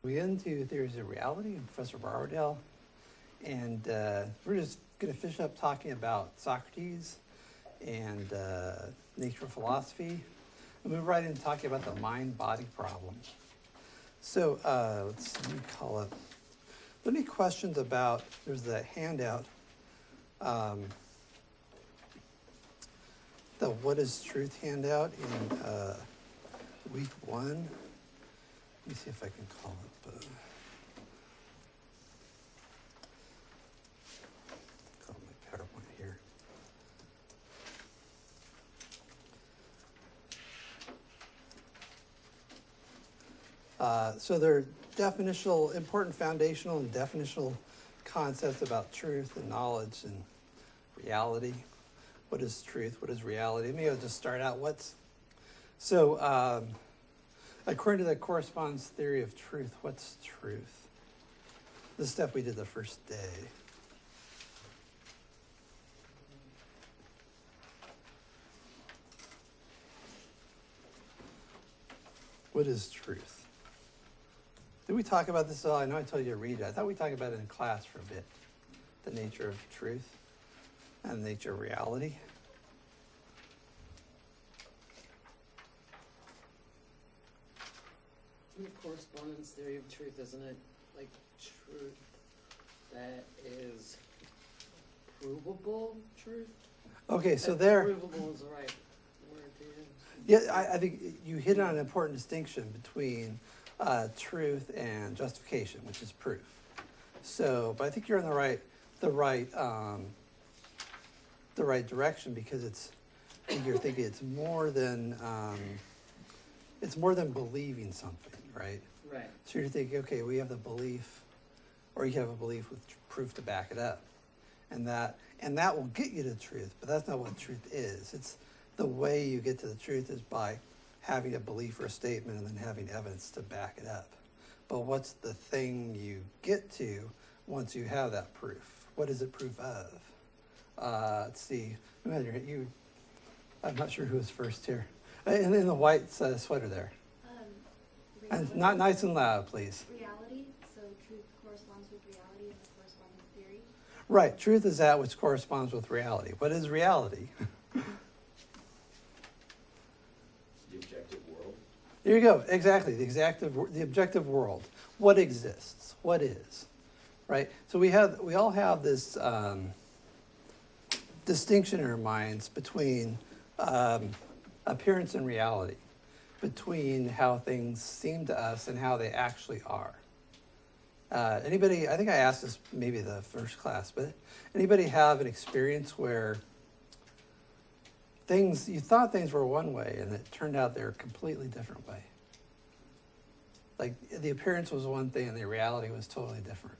We get into theories of reality and Professor Bardell, and we're just going to finish up talking about Socrates and nature philosophy, and move right into talking about the mind-body problem. So let me call up. Are there any questions about? There's the handout. The What is Truth handout in week 1. Let me see if I can call up. Call my PowerPoint here. So there are important foundational and definitional concepts about truth and knowledge and reality. What is truth? What is reality? Maybe I'll just start out. According to the correspondence theory of truth, what's truth? This stuff we did the first day. What is truth? Did we talk about this at all? I know I told you to read it. I thought we talked about it in class for a bit. The nature of truth and the nature of reality. In the correspondence theory of truth, isn't it like truth that is provable truth? Okay, so provable is the right word to use. Yeah, I think you hit on an important distinction between truth and justification, which is proof. So, but I think you're in the right direction, because you're thinking it's more than believing something, right? Right. So you're thinking, okay, we have the belief, or you have a belief with proof to back it up, and that will get you to truth. But that's not what truth is. It's the way you get to the truth is by having a belief or a statement and then having evidence to back it up. But what's the thing you get to once you have that proof? What is it proof of? Let's see. I'm not sure who was first here. In the white sweater there. And not nice and loud, please. Reality. So truth corresponds with reality in the correspondence theory. Right. Truth is that which corresponds with reality. What is reality? The objective world. There you go. Exactly. The objective world. What exists? What is? Right. So we all have this distinction in our minds between appearance and reality, between how things seem to us and how they actually are. Anybody, I think I asked this maybe the first class, but anybody have an experience where you thought things were one way and it turned out they're a completely different way? Like the appearance was one thing and the reality was totally different.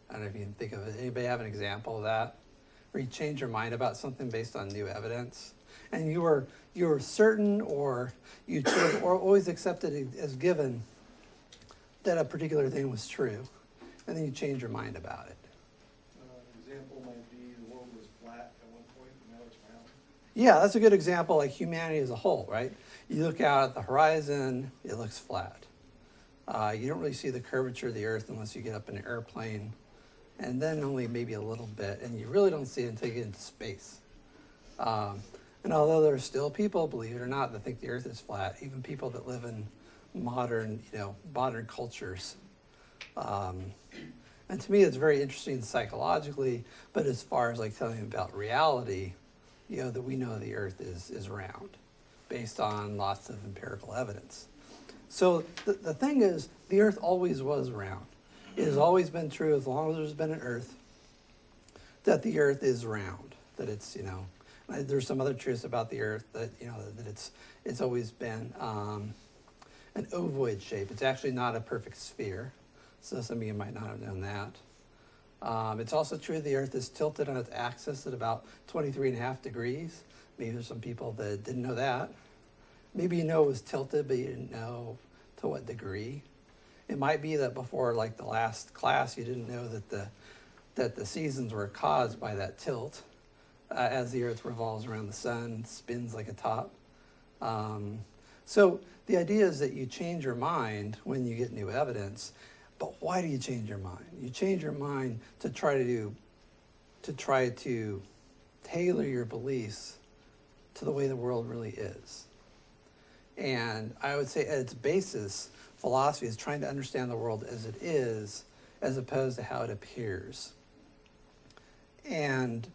I don't know if you can think of it. Anybody have an example of that? Where you change your mind about something based on new evidence? And you were certain, or you sort of always accepted as given that a particular thing was true, and then you change your mind about it. An example might be the world was flat at one point, and now it's round. Yeah, that's a good example, like humanity as a whole, right? You look out at the horizon, it looks flat. You don't really see the curvature of the earth unless you get up in an airplane, and then only maybe a little bit, and you really don't see it until you get into space. And although there are still people, believe it or not, that think the earth is flat, even people that live in modern cultures. And to me, it's very interesting psychologically, but as far as like telling about reality, that we know the earth is round based on lots of empirical evidence. So the thing is, the earth always was round. It has always been true, as long as there's been an earth, that the earth is round, that it's, there's some other truths about the earth that, that it's always been an ovoid shape. It's actually not a perfect sphere. So some of you might not have known that. It's also true the earth is tilted on its axis at about 23.5 degrees. Maybe there's some people that didn't know that. Maybe it was tilted, but you didn't know to what degree. It might be that before like the last class, you didn't know that the seasons were caused by that tilt. As the earth revolves around the sun, spins like a top. So the idea is that you change your mind when you get new evidence, but why do you change your mind? You change your mind to try to tailor your beliefs to the way the world really is. And I would say at its basis, philosophy is trying to understand the world as it is, as opposed to how it appears. And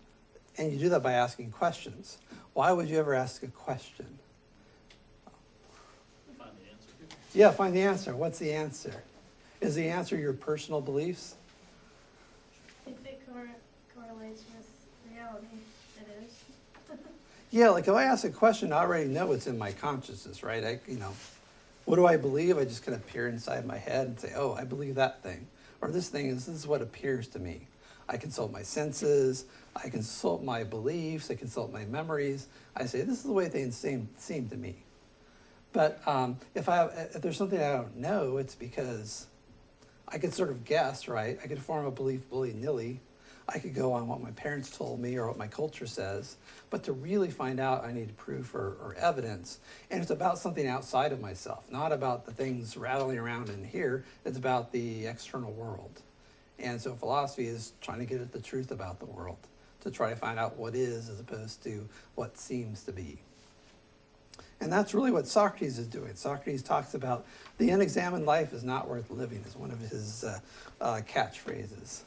you do that by asking questions. Why would you ever ask a question? Find the answer. Yeah, find the answer. What's the answer? Is the answer your personal beliefs? If it correlates with reality, it is. Yeah, like if I ask a question, I already know what's in my consciousness, right? What do I believe? I just kind of peer inside my head and say, oh, I believe that thing. Or this is what appears to me. I consult my senses, I consult my beliefs, I consult my memories. I say, this is the way things seem to me. But if there's something I don't know, it's because I could sort of guess, right? I could form a belief willy-nilly. I could go on what my parents told me or what my culture says. But to really find out, I need proof or evidence. And it's about something outside of myself, not about the things rattling around in here. It's about the external world. And so philosophy is trying to get at the truth about the world, to try to find out what is as opposed to what seems to be. And that's really what Socrates is doing. Socrates talks about the unexamined life is not worth living is one of his catchphrases.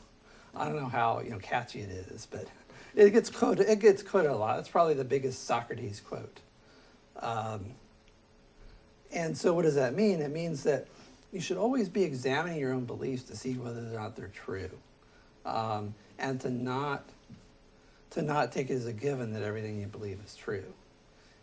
I don't know how catchy it is, but it gets quoted a lot. It's probably the biggest Socrates quote. And so what does that mean? It means that you should always be examining your own beliefs to see whether or not they're true. And to not take it as a given that everything you believe is true.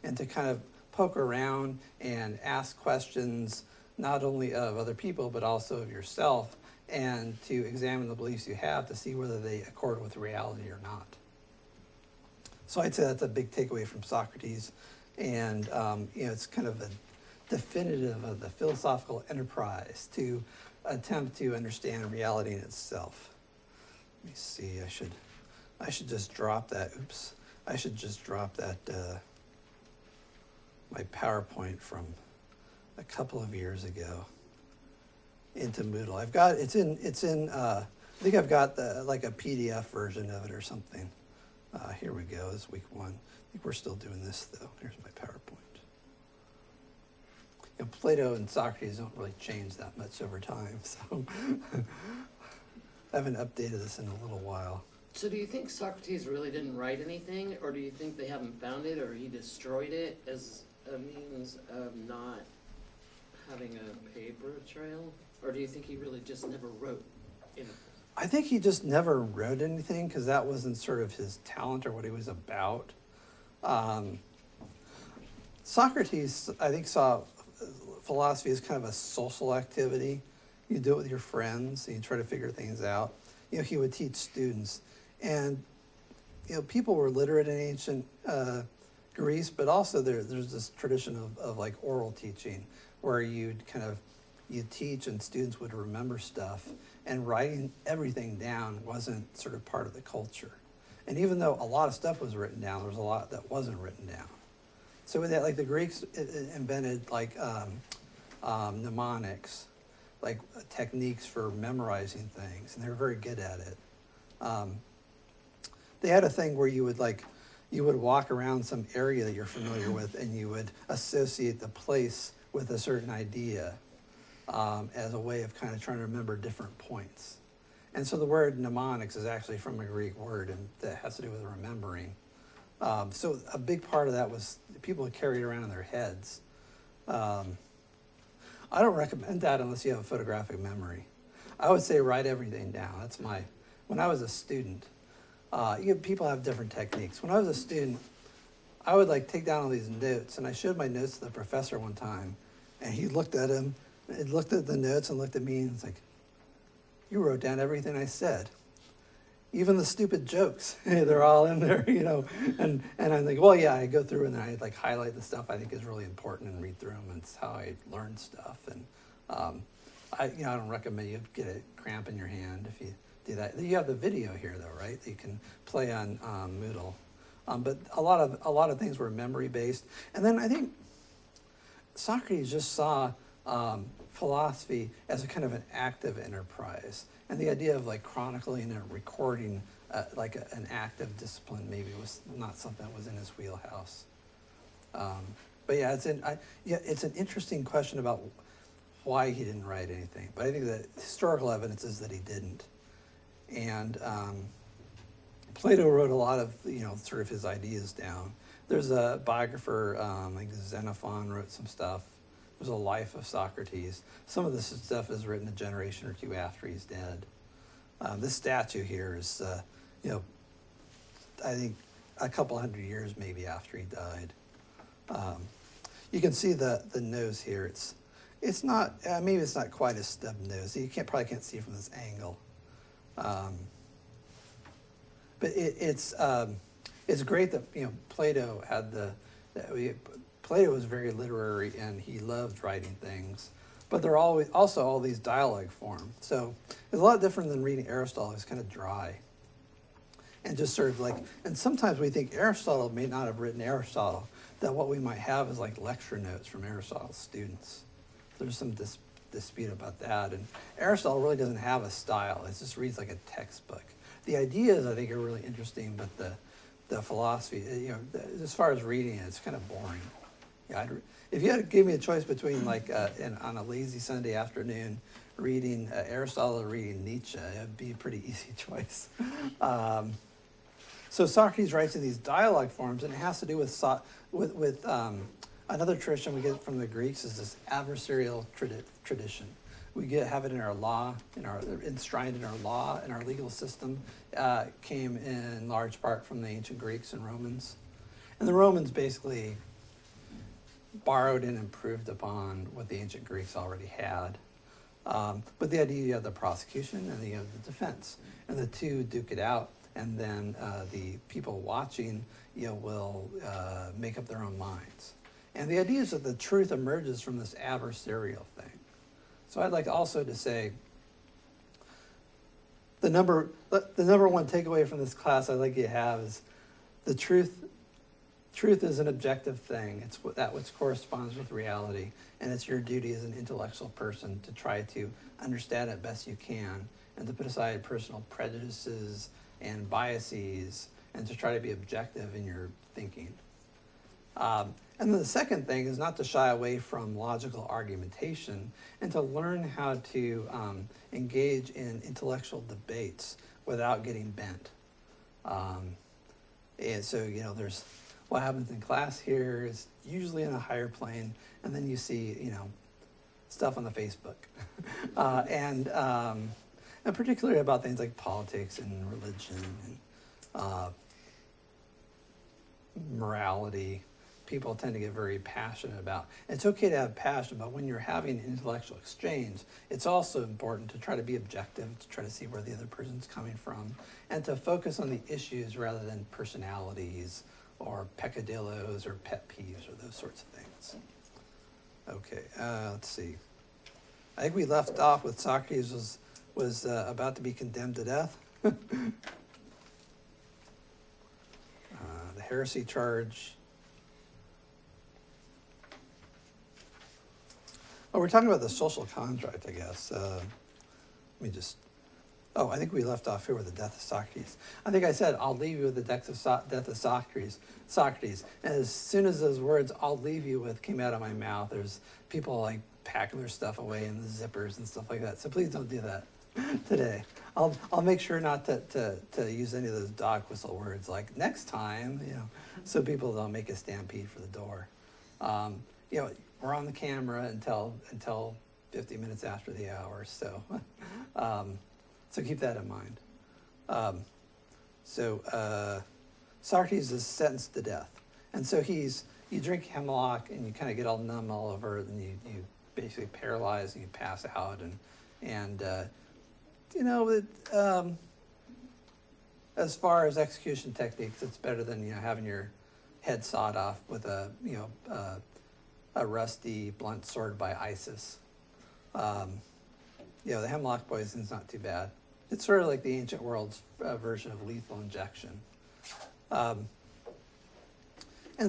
And to kind of poke around and ask questions not only of other people but also of yourself, and to examine the beliefs you have to see whether they accord with reality or not. So I'd say that's a big takeaway from Socrates, and it's kind of a definitive of the philosophical enterprise to attempt to understand reality in itself. Let me see. I should just drop that. Oops. I should just drop that. My PowerPoint from a couple of years ago into Moodle. I think I've got like a PDF version of it or something. Here we go. This is week 1. I think we're still doing this though. Here's my PowerPoint. Plato and Socrates don't really change that much over time, so I haven't updated this in a little while. So do you think Socrates really didn't write anything, or do you think they haven't found it, or he destroyed it as a means of not having a paper trail? Or do you think he really just never wrote anything? I think he just never wrote anything because that wasn't sort of his talent or what he was about. Socrates, I think, saw philosophy as kind of a social activity. You do it with your friends and you try to figure things out. He would teach students. And, people were literate in ancient Greece, but also there's this tradition of like oral teaching where you'd teach and students would remember stuff, and writing everything down wasn't sort of part of the culture. And even though a lot of stuff was written down, there was a lot that wasn't written down. So with that, like the Greeks invented like mnemonics, like techniques for memorizing things, and they were very good at it. They had a thing where you would walk around some area that you're familiar with, and you would associate the place with a certain idea as a way of kind of trying to remember different points. And so the word mnemonics is actually from a Greek word, and that has to do with remembering. So a big part of that was people would carry it around in their heads. I don't recommend that unless you have a photographic memory. I would say write everything down. When I was a student, people have different techniques. When I was a student, I would take down all these notes, and I showed my notes to the professor one time, and he looked at them, and looked at the notes and looked at me, and was like, "You wrote down everything I said. Even the stupid jokes, they're all in there, And I'm like, well, yeah, I go through and I highlight the stuff I think is really important and read through them. And it's how I learn stuff. And I don't recommend you get a cramp in your hand if you do that. You have the video here, though, right? That you can play on Moodle. But a lot of things were memory based. And then I think Socrates just saw philosophy as a kind of an active enterprise, and the idea of like chronicling and recording an active discipline maybe was not something that was in his wheelhouse. But yeah, it's an interesting question about why he didn't write anything. But I think the historical evidence is that he didn't. And Plato wrote a lot of, sort of his ideas down. There's a biographer, like Xenophon wrote some stuff. There's a life of Socrates. Some of this stuff is written a generation or two after he's dead. This statue here is, I think a couple hundred years maybe after he died. You can see the nose here. It's not, maybe it's not quite a stub nose. You probably can't see from this angle. But it's great that Plato had Plato was very literary and he loved writing things, but there are also all these dialogue forms. So it's a lot different than reading Aristotle. It's kind of dry and just sort of and sometimes we think Aristotle may not have written Aristotle, that what we might have is like lecture notes from Aristotle's students. There's some dispute about that, and Aristotle really doesn't have a style. It just reads like a textbook. The ideas, I think, are really interesting, but the philosophy, as far as reading it, it's kind of boring. Yeah, if you had to give me a choice between on a lazy Sunday afternoon reading Aristotle or reading Nietzsche, it'd be a pretty easy choice. So Socrates writes in these dialogue forms, and it has to do with another tradition we get from the Greeks is this adversarial tradition. We have it in our law, enshrined in our law, and our legal system came in large part from the ancient Greeks and Romans. And the Romans basically borrowed and improved upon what the ancient Greeks already had. But the idea, you have the prosecution and you have the defense, and the two duke it out, and then the people watching will make up their own minds. And the idea is that the truth emerges from this adversarial thing. So I'd like also to say the number one takeaway from this class I'd like you to have is the truth is an objective thing. It's that which corresponds with reality, and it's your duty as an intellectual person to try to understand it best you can and to put aside personal prejudices and biases and to try to be objective in your thinking. And then the second thing is not to shy away from logical argumentation and to learn how to engage in intellectual debates without getting bent. And so, there's what happens in class here is usually in a higher plane, and then you see, stuff on the Facebook. And particularly about things like politics and religion and morality. People tend to get very passionate about. It's okay to have passion, but when you're having an intellectual exchange, it's also important to try to be objective, to try to see where the other person's coming from, and to focus on the issues rather than personalities or peccadillos or pet peeves or those sorts of things. Okay, let's see. I think we left off with Socrates was about to be condemned to death. The heresy charge. Oh, we're talking about the social contract, I guess. I think we left off here with the death of Socrates. I think I said, I'll leave you with the death of Socrates. And as soon as those words, I'll leave you with, came out of my mouth, there's people packing their stuff away in the zippers and stuff like that. So please don't do that today. I'll make sure not to use any of those dog whistle words like next time, so people don't make a stampede for the door. We're on the camera until 50 minutes after the hour, so keep that in mind. Socrates is sentenced to death, and so you drink hemlock and you kind of get all numb all over, and you basically paralyze and you pass out, as far as execution techniques, it's better than having your head sawed off with a rusty blunt sword by ISIS. The hemlock poison is not too bad. It's sort of like the ancient world's version of lethal injection. And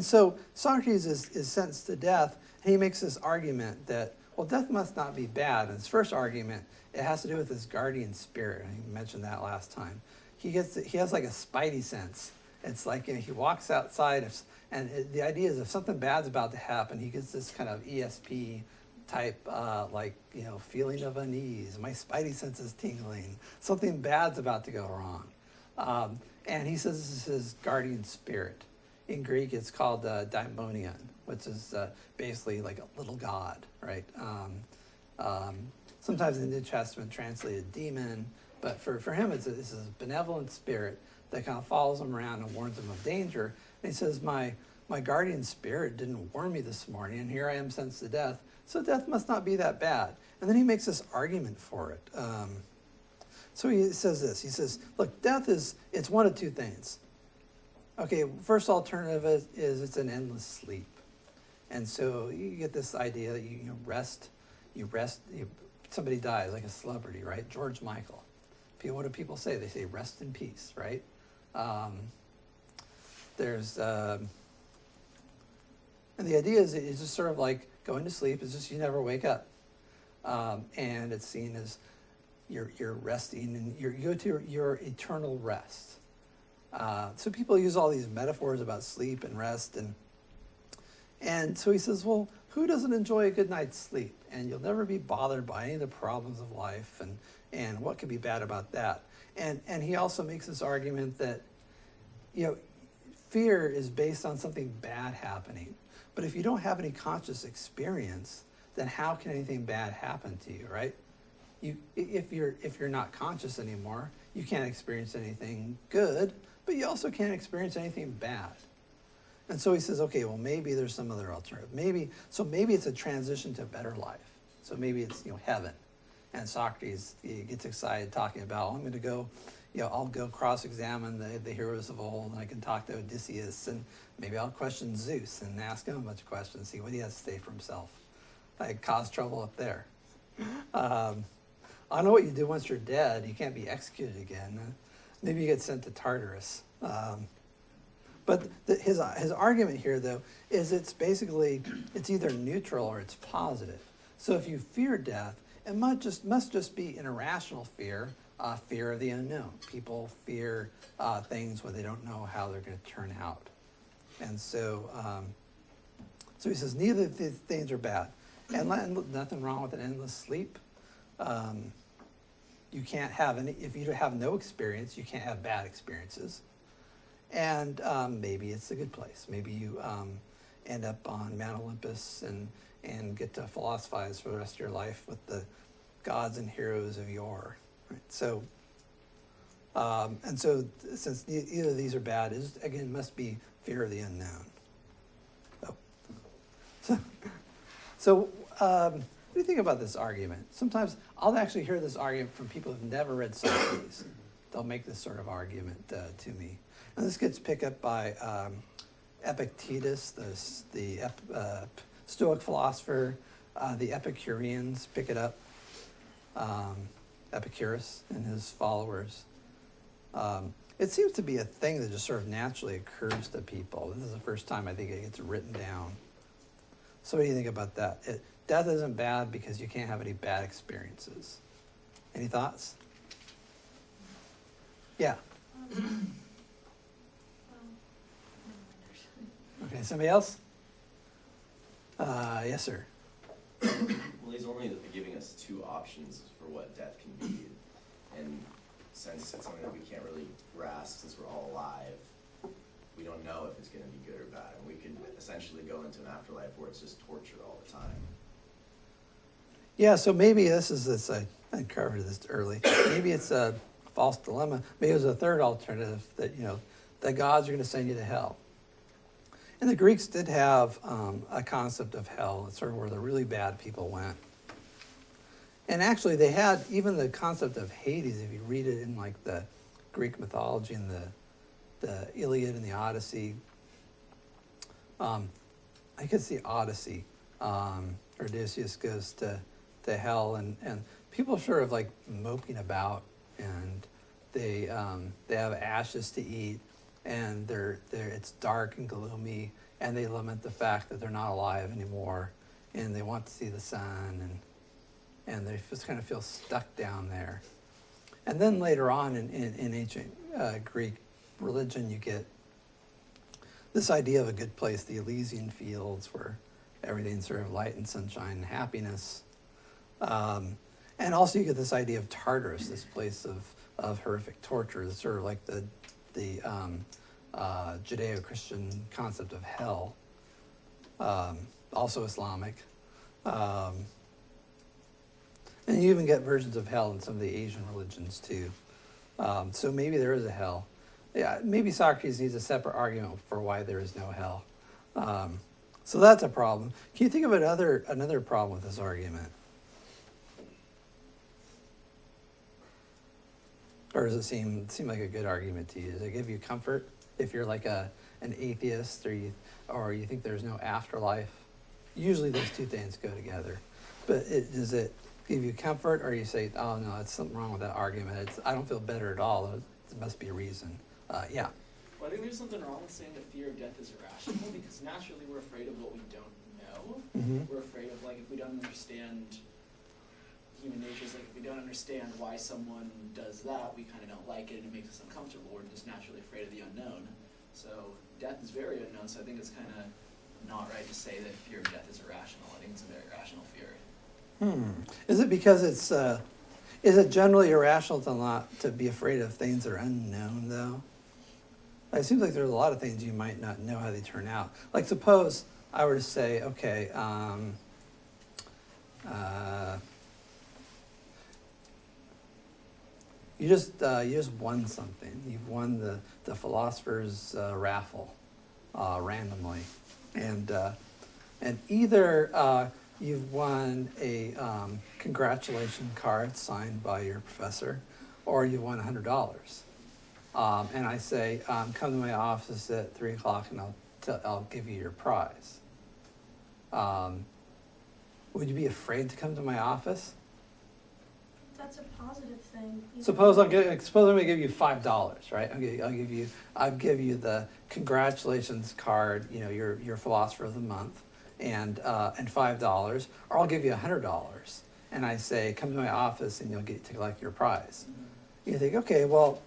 so Socrates is sentenced to death, he makes this argument that, well, death must not be bad. And his first argument, it has to do with his guardian spirit. I mentioned that last time. He has like a spidey sense. It's like, he walks outside, the idea is if something bad's about to happen, he gets this kind of ESP type, feeling of unease. My spidey sense is tingling. Something bad's about to go wrong. And he says this is his guardian spirit. In Greek, it's called daimonion, which is basically like a little god, right? Sometimes in the New Testament translated demon, but for him, it's a benevolent spirit that kind of follows him around and warns him of danger. And he says, my guardian spirit didn't warn me this morning, and here I am sentenced to death, so death must not be that bad. And then he makes this argument for it. So he says this, he says, look, death it's one of two things. Okay, first alternative is it's an endless sleep. And so you get this idea that you rest, somebody dies, like a celebrity, right? George Michael. What do people say? They say rest in peace, right? And the idea is it's just sort of like going to sleep. It's just you never wake up. And it's seen as you're resting and you go to your eternal rest. So people use all these metaphors about sleep and rest. And so he says, well, who doesn't enjoy a good night's sleep? And you'll never be bothered by any of the problems of life and what could be bad about that. And he also makes this argument that, fear is based on something bad happening. But if you don't have any conscious experience, then how can anything bad happen to you, right? If you're not conscious anymore, you can't experience anything good, but you also can't experience anything bad. And so he says, okay, well, maybe there's some other alternative. Maybe it's a transition to a better life. So maybe it's, heaven. And Socrates, he gets excited talking about, I'm going to go, I'll go cross-examine the heroes of old, and I can talk to Odysseus, and maybe I'll question Zeus and ask him a bunch of questions, see what he has to say for himself. Like, cause trouble up there. I know what you do once you're dead. You can't be executed again. Maybe you get sent to Tartarus. But his argument here, though, is it's either neutral or it's positive. So if you fear death, it must just be an irrational fear, fear of the unknown. People fear things when they don't know how they're going to turn out. And so he says neither of these things are bad. And nothing wrong with an endless sleep. You can't have if you have no experience, you can't have bad experiences. And maybe it's a good place. Maybe you end up on Mount Olympus and get to philosophize for the rest of your life with the gods and heroes of yore. Right? So, since either of these are bad, it must be fear of the unknown. So what do you think about this argument? Sometimes I'll actually hear this argument from people who've never read Socrates. They'll make this sort of argument to me. And this gets picked up by Epictetus, the Stoic philosopher. The Epicureans pick it up. Epicurus and his followers. It seems to be a thing that just sort of naturally occurs to people. This is the first time I think it gets written down. So what do you think about that? Death isn't bad because you can't have any bad experiences. Any thoughts? Yeah. Okay, somebody else? Yes, sir. Well, he's only giving us two options for what death can be. And since it's something that we can't really grasp, since we're all alive, we don't know if it's going to be good or bad. And we could essentially go into an afterlife where it's just torture all the time. Yeah, so maybe I covered this early. Maybe it's a false dilemma. Maybe there's a third alternative that, the gods are going to send you to hell. And the Greeks did have a concept of hell. It's sort of where the really bad people went. And actually, they had even the concept of Hades. If you read it in like the Greek mythology and the Iliad and the Odyssey, I think it's the Odyssey. Odysseus goes to hell, and people are sort of like moping about, and they have ashes to eat, and it's dark and gloomy, and they lament the fact that they're not alive anymore, and they want to see the sun, and they just kind of feel stuck down there. And then later on in ancient Greek religion, you get this idea of a good place, the Elysian fields, where everything's sort of light and sunshine and happiness. And also you get this idea of Tartarus, this place of horrific torture. It's sort of like the Judeo-Christian concept of hell, also Islamic. And you even get versions of hell in some of the Asian religions too. So maybe there is a hell. Yeah, maybe Socrates needs a separate argument for why there is no hell. So that's a problem. Can you think of another problem with this argument? Or does it seem like a good argument to you? Does it give you comfort if you're like an atheist, or you think there's no afterlife? Usually those two things go together. But does it give you comfort, or you say, oh no, there's something wrong with that argument. I don't feel better at all. There must be a reason. Yeah. Well, I think there's something wrong with saying the fear of death is irrational, because naturally we're afraid of what we don't know. Mm-hmm. We're afraid of, like, if we don't understand human nature, like if we don't understand why someone does that, we kind of don't like it and it makes us uncomfortable. We're just naturally afraid of the unknown. So death is very unknown, so I think it's kind of not right to say that fear of death is irrational. I think it's a very rational fear. Is it because is it generally irrational to be afraid of things that are unknown, though? It seems like there's a lot of things you might not know how they turn out. Like, suppose I were to say, okay, you just won something. You've won the philosopher's raffle randomly, and either you've won a congratulation card signed by your professor, or you've won $100. And I say, come to my office at 3 o'clock, and I'll give you your prize. Would you be afraid to come to my office? That's a positive thing. Suppose I'm going to give you $5, right? I'll give you the congratulations card, your philosopher of the month, and $5, or I'll give you $100, and I say, come to my office and you'll get to collect your prize. Mm-hmm. You think, okay, well,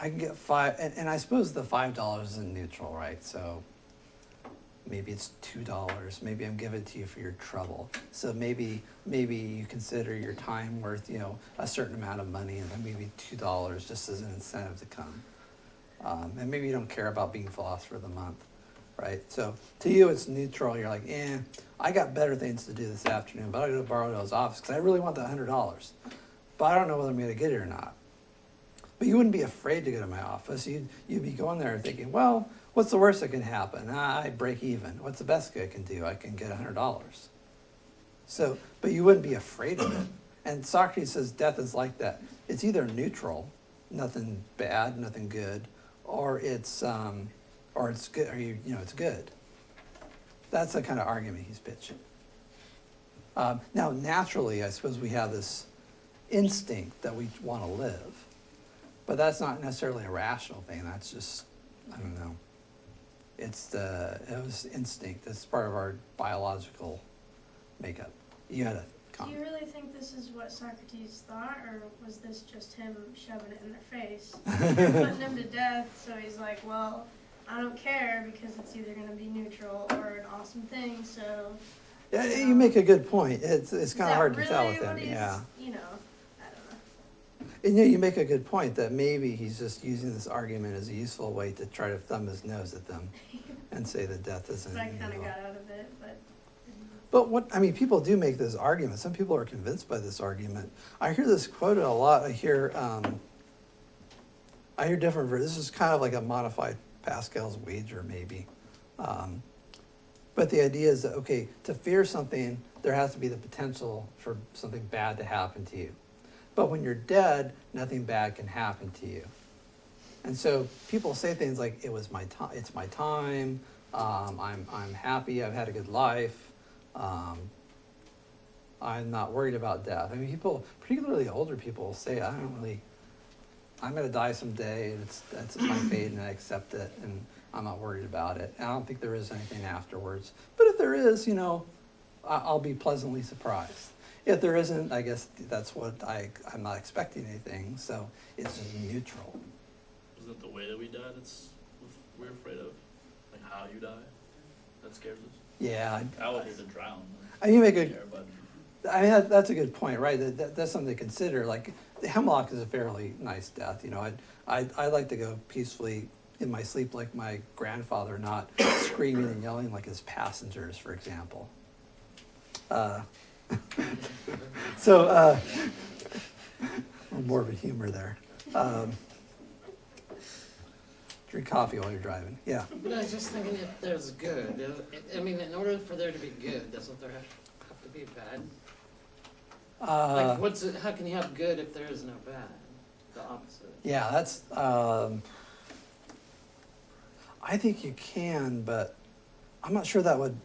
I can get $5, and I suppose the $5 isn't neutral, right? So maybe it's $2. Maybe I'm giving it to you for your trouble. So maybe you consider your time worth, a certain amount of money, and then maybe $2 just as an incentive to come. And maybe you don't care about being philosopher of the month, right? So to you, it's neutral. You're like, I got better things to do this afternoon, but I'm going to borrow to his office because I really want that $100. But I don't know whether I'm going to get it or not. But you wouldn't be afraid to go to my office. You'd be going there thinking, well, what's the worst that can happen? I break even. What's the best I can do? I can get $100. So, but you wouldn't be afraid of it. And Socrates says death is like that. It's either neutral, nothing bad, nothing good, or it's good, or it's good. That's the kind of argument he's pitching. Now, naturally, I suppose we have this instinct that we want to live, but that's not necessarily a rational thing. That's just, I don't know. It was instinct. It's part of our biological makeup. You gotta Do you really think this is what Socrates thought, or was this just him shoving it in their face? They're putting him to death, so he's like, well, I don't care because it's either going to be neutral or an awesome thing, so... Yeah, you make a good point. It's kind of hard to really tell with him. what he's, Yeah. I don't know. And you make a good point that maybe he's just using this argument as a useful way to try to thumb his nose at them and say that death isn't. But I kind of got out of it, but... But people do make this argument. Some people are convinced by this argument. I hear this quoted a lot. I hear different versions. This is kind of like a modified Pascal's wager, maybe. But the idea is that, okay, to fear something, there has to be the potential for something bad to happen to you. But when you're dead, nothing bad can happen to you. And so people say things like, it's my time, I'm happy, I've had a good life, I'm not worried about death. I mean, people, particularly older people, say, I I'm going to die someday, and that's my fate, and I accept it, and I'm not worried about it. And I don't think there is anything afterwards. But if there is, I'll be pleasantly surprised. If there isn't, I guess that's what I'm not expecting anything, so it's just neutral. Isn't it the way that we die that's we're afraid of? Like how you die? That scares us? Yeah. I would hate to drown. You make a, Care, but I mean, that's a good point, right? That's something to consider. Like, the hemlock is a fairly nice death. I'd like to go peacefully in my sleep like my grandfather, not screaming and yelling like his passengers, for example. So, morbid humor there. Drink coffee while you're driving. Yeah. But I was just thinking if there's good, I mean, in order for there to be good, doesn't there have to be bad? Like, how can you have good if there is no bad? The opposite. Yeah, that's. I think you can, but I'm not sure that would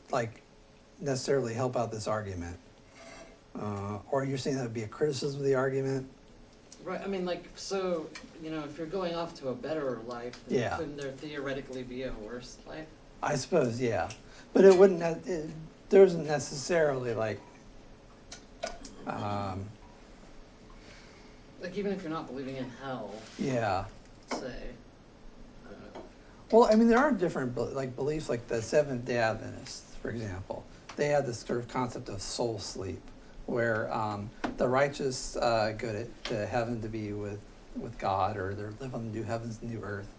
necessarily help out this argument. Or you're saying that would be a criticism of the argument? Right, I mean, so, if you're going off to a better life, then Yeah. couldn't there theoretically be a worse life? I suppose, yeah, but it wouldn't. There isn't necessarily Like, even if you're not believing in hell, Yeah. say, Well, I mean, there are different beliefs, like the Seventh-day Adventists, for example. They have this sort of concept of soul sleep, where the righteous go to heaven to be with God, or they live on the new heavens and new earth.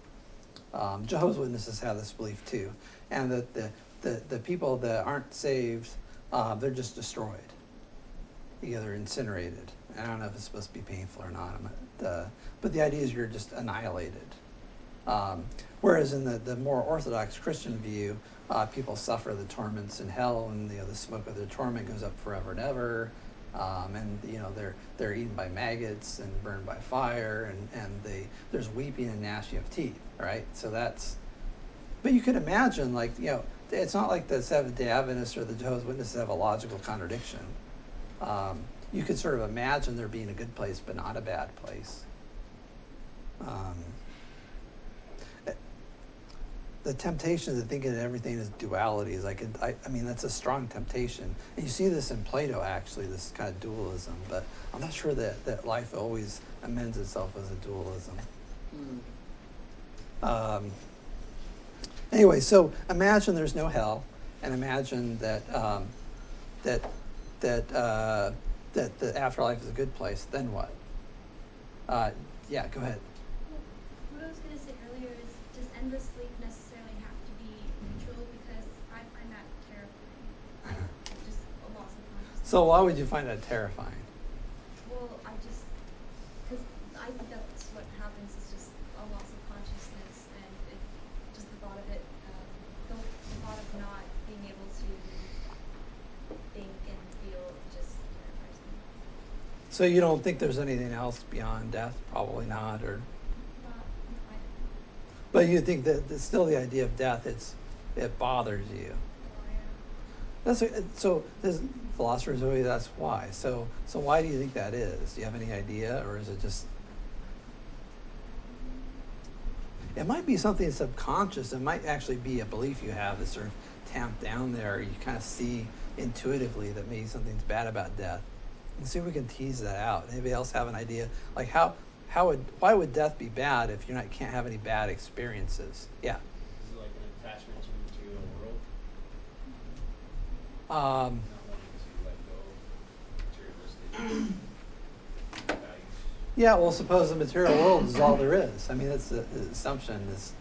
Jehovah's Witnesses have this belief too, and that the people that aren't saved, they're just destroyed. They're incinerated. I don't know if it's supposed to be painful or not, but the idea is you're just annihilated. Whereas in the more orthodox Christian view, people suffer the torments in hell, and the smoke of their torment goes up forever and ever, and they're eaten by maggots and burned by fire, and there's weeping and gnashing of teeth, right? So but you could imagine, it's not like the Seventh-day Adventists or the Jehovah's Witnesses have a logical contradiction. You could sort of imagine there being a good place, but not a bad place. The temptation to think of everything as duality is I mean, that's a strong temptation. And you see this in Plato, actually, this kind of dualism, but I'm not sure that life always amends itself as a dualism. Anyway, so imagine there's no hell, and imagine that that the afterlife is a good place. Then what? Yeah, go ahead. What I was going to say earlier is, does endless sleep necessarily have to be neutral? Because I find that terrifying. Just a loss of consciousness. So why would you find that terrifying? Well, because I think that's what happens, is just a loss of consciousness, and just the thought of it, the thought of not being able to think and feel just terrifies me. So you don't think there's anything else beyond death? Probably not, or. But you think that still the idea of death, it bothers you. So this philosophers always ask why. So why do you think that is? Do you have any idea, or is it just? It might be something subconscious. It might actually be a belief you have that's sort of tamped down there. You kind of see intuitively that maybe something's bad about death. And see if we can tease that out. Anybody else have an idea? Like why would death be bad if you can't have any bad experiences? Yeah. Is it like an attachment to the material world? Um, Not wanting to let go of materialistic values? Yeah, well, suppose the material world is all there is. I mean, that's the assumption is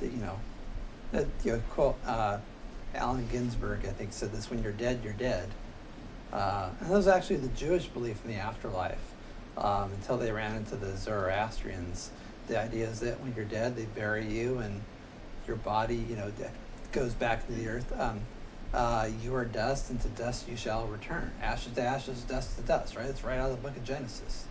that, quote, Allen Ginsberg, I think, said this: when you're dead, you're dead. And that was actually the Jewish belief in the afterlife until they ran into the Zoroastrians. The idea is that when you're dead, they bury you and your body, goes back to the earth. You are dust, and to dust you shall return. Ashes to ashes, dust to dust, right? It's right out of the book of Genesis.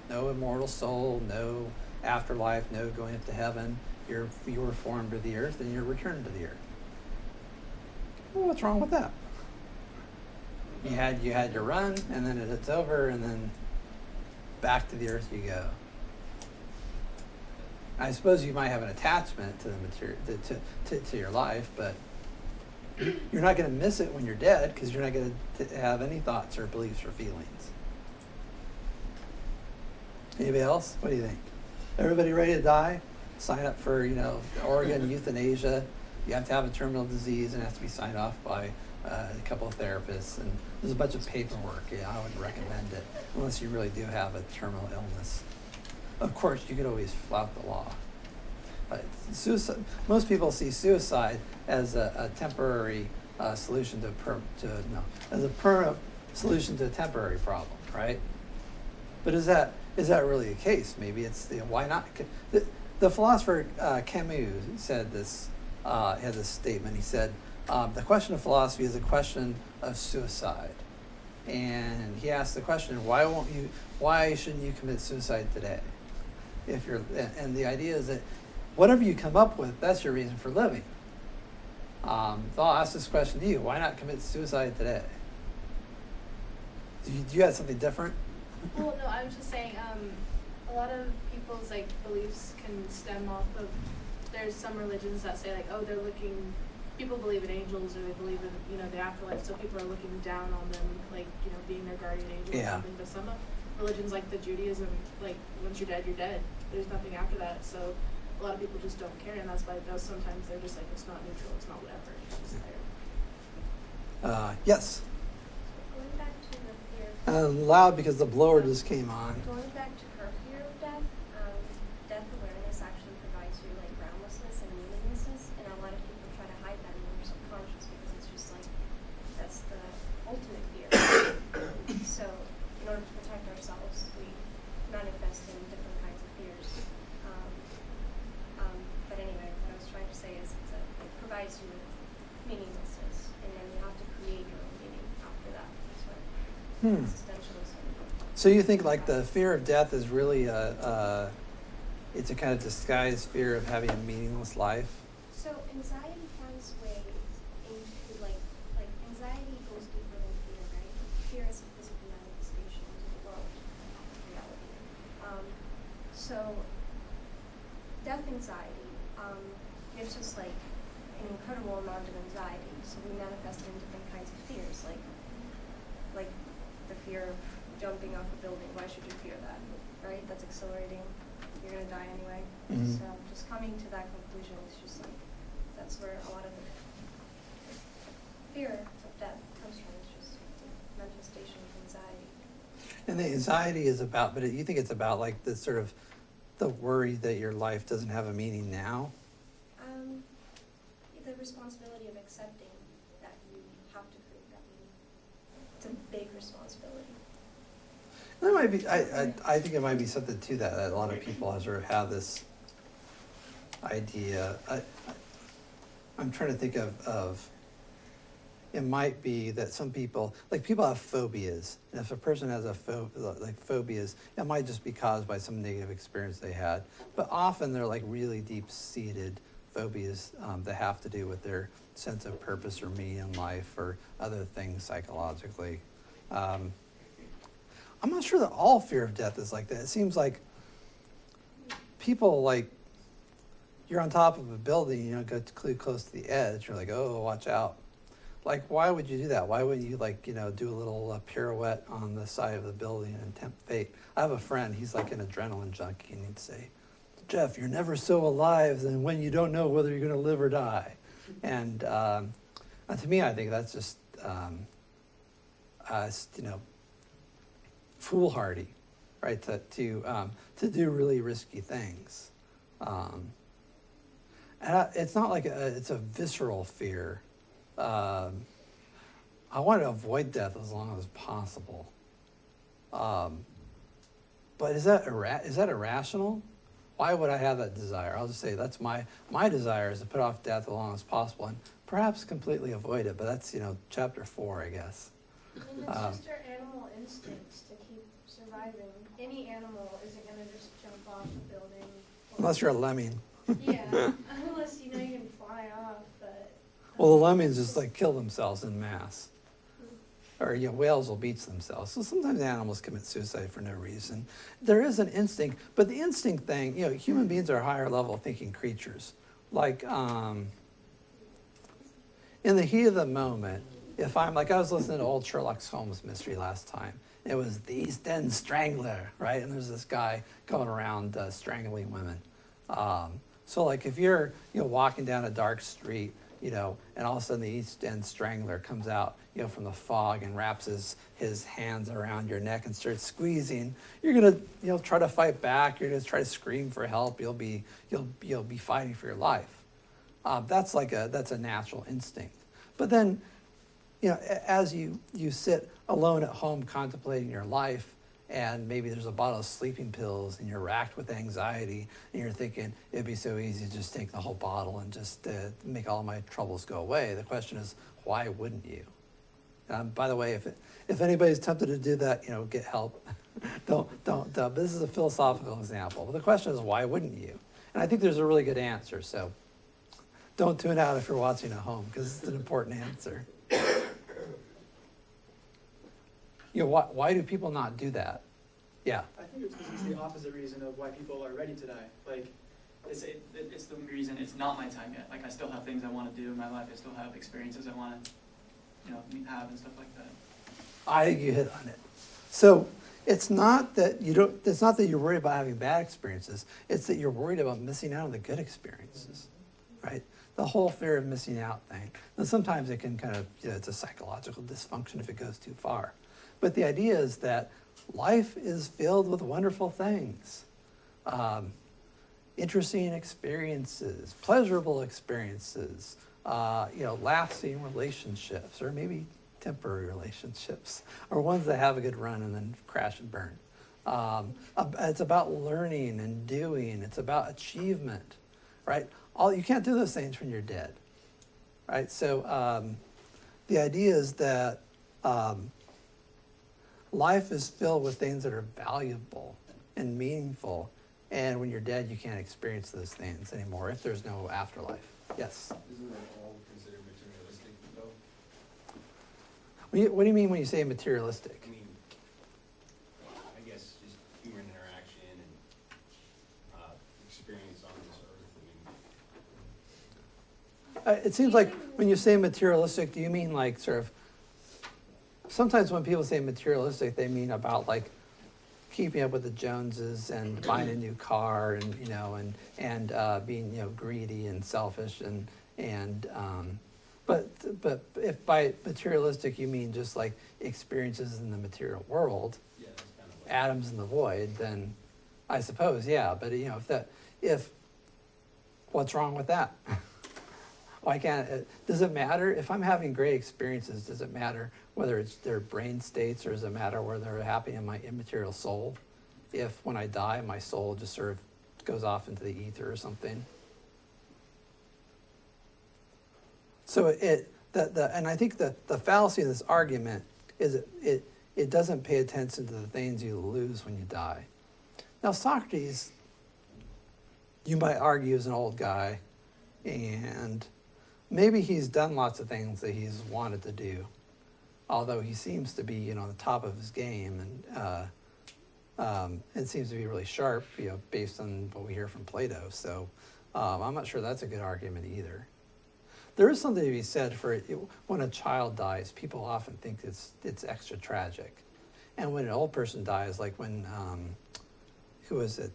No immortal soul, no afterlife, no going up to heaven. You were formed to the earth, and you're returned to the earth. Well, what's wrong with that? You had your run, and then it's over, and then back to the earth you go. I suppose you might have an attachment to the material, to your life, but you're not going to miss it when you're dead because you're not going to have any thoughts or beliefs or feelings. Anybody else? What do you think? Everybody ready to die? Sign up for, Oregon euthanasia. You have to have a terminal disease and it has to be signed off by a couple of therapists. And there's a bunch of paperwork. Yeah, I wouldn't recommend it unless you really do have a terminal illness. Of course, you could always flout the law. But suicide, most people see suicide as a temporary solution as a permanent solution to a temporary problem, right? But is that really the case? Maybe it's why not? The philosopher Camus said this, had this statement. He said, the question of philosophy is a question of suicide. And he asked the question, why shouldn't you commit suicide today? And the idea is that whatever you come up with, that's your reason for living. So I'll ask this question to you. Why not commit suicide today? Do you have something different? Well, no, I was just saying, a lot of people's beliefs can stem off of. There's some religions that say people believe in angels or they believe in the afterlife, so people are looking down on them, being their guardian angel or something. But some religions, like the Judaism, once you're dead, you're dead. There's nothing after that. So a lot of people just don't care, and that's why sometimes they're just it's not neutral, it's not whatever. It's just there. Yes. Going back to the fear. Loud because the blower just came on. Going back to her fear of death, death awareness actually provides you groundlessness and meaninglessness, and a lot of people try to hide that in their subconscious because it's just that's the ultimate fear. So in order to protect ourselves, we manifest in different kinds of fears. But anyway, what I was trying to say is it provides you with meaninglessness, and then you have to create your own meaning after that. That's what existentialism. So you think the fear of death is really it's a kind of disguised fear of having a meaningless life? So anxiety finds ways into anxiety goes deeper than fear, right? Fear is a physical manifestation into the world, reality. So death anxiety gives us an incredible amount of anxiety. So we manifest it in different kinds of fears, like the fear of jumping off a building. Why should you fear that, right? That's exhilarating. You're going to die anyway. Mm-hmm. So just coming to that conclusion is just that's where a lot of the fear of death comes from. It's just a manifestation of anxiety. And the anxiety is about, but you think it's about the sort of the worry that your life doesn't have a meaning now? The responsibility of accepting that you have to create that meaning. It's a big responsibility. There might be. I think it might be something to that a lot of people sort of have this idea. I'm trying to think of. It might be that some people have phobias, and if a person has phobias, it might just be caused by some negative experience they had. But often they're really deep-seated phobias that have to do with their sense of purpose or meaning in life or other things psychologically. I'm not sure that all fear of death is like that. It seems like people you're on top of a building, go too close to the edge. You're oh, watch out. Why would you do that? Why wouldn't you do a little pirouette on the side of the building and tempt fate? I have a friend. He's an adrenaline junkie, and he'd say, "Jeff, you're never so alive than when you don't know whether you're going to live or die." And to me, I think that's just foolhardy, right? To do really risky things, and it's not it's a visceral fear. I want to avoid death as long as possible. But is that irrational? Why would I have that desire? I'll just say that's my desire is to put off death as long as possible and perhaps completely avoid it. But that's chapter 4, I guess. And it's just our animal instincts to keep surviving. Any animal isn't going to just jump off a building. Unless you're a lemming. Yeah, unless you can fly off. But Well, the lemmings just kill themselves in mass. or whales will beach themselves. So sometimes animals commit suicide for no reason. There is an instinct, but the instinct thing, human beings are higher level thinking creatures. Like in the heat of the moment, if I'm like, I was listening to old Sherlock Holmes mystery last time. It was the East End Strangler, right? And there's this guy going around strangling women. So like if you're walking down a dark street, and all of a sudden the East End Strangler comes out, from the fog and wraps his hands around your neck and starts squeezing, you're gonna try to fight back. You're gonna try to scream for help. You'll be fighting for your life. That's a natural instinct. But then, as you sit alone at home contemplating your life, and maybe there's a bottle of sleeping pills and you're racked with anxiety and you're thinking it'd be so easy to just take the whole bottle and just make all my troubles go away. The question is, why wouldn't you? By the way, if anybody's tempted to do that, get help. don't. This is a philosophical example. But the question is, why wouldn't you? And I think there's a really good answer. So don't tune out if you're watching at home, because it's an important answer. Why do people not do that? Yeah. I think it's because it's the opposite reason of why people are ready to die. Like, it's the reason it's not my time yet. Like, I still have things I want to do in my life. I still have experiences I want to, have and stuff like that. I think you hit on it. So it's not that you're worried about having bad experiences. It's that you're worried about missing out on the good experiences, right? The whole fear of missing out thing. And sometimes it can kind of, it's a psychological dysfunction if it goes too far. But the idea is that life is filled with wonderful things, interesting experiences, pleasurable experiences, lasting relationships, or maybe temporary relationships, or ones that have a good run and then crash and burn. It's about learning and doing. It's about achievement, right? You can't do those things when you're dead, right? So the idea is that life is filled with things that are valuable and meaningful, and when you're dead, you can't experience those things anymore if there's no afterlife. Yes? Isn't that all considered materialistic, though? What do you mean when you say materialistic? I mean, I guess just human interaction and experience on this earth. It seems like when you say materialistic, do you mean like sort of, sometimes when people say materialistic, they mean about like keeping up with the Joneses and buying a new car and being greedy and selfish but if by materialistic you mean just like experiences in the material world, Yeah, that's kind of like atoms in the void, then I suppose But if what's wrong with that? Why can't it? Does it matter if I'm having great experiences? Does it matter whether it's their brain states, or does it matter whether they're happy in my immaterial soul? If when I die, my soul just sort of goes off into the ether or something. So and I think the fallacy of this argument is it doesn't pay attention to the things you lose when you die. Now Socrates, you might argue, is an old guy, and maybe he's done lots of things that he's wanted to do, although he seems to be, on the top of his game, and it seems to be really sharp, based on what we hear from Plato. So I'm not sure that's a good argument either. There is something to be said for it. When a child dies, people often think it's extra tragic, and when an old person dies, like when who was it?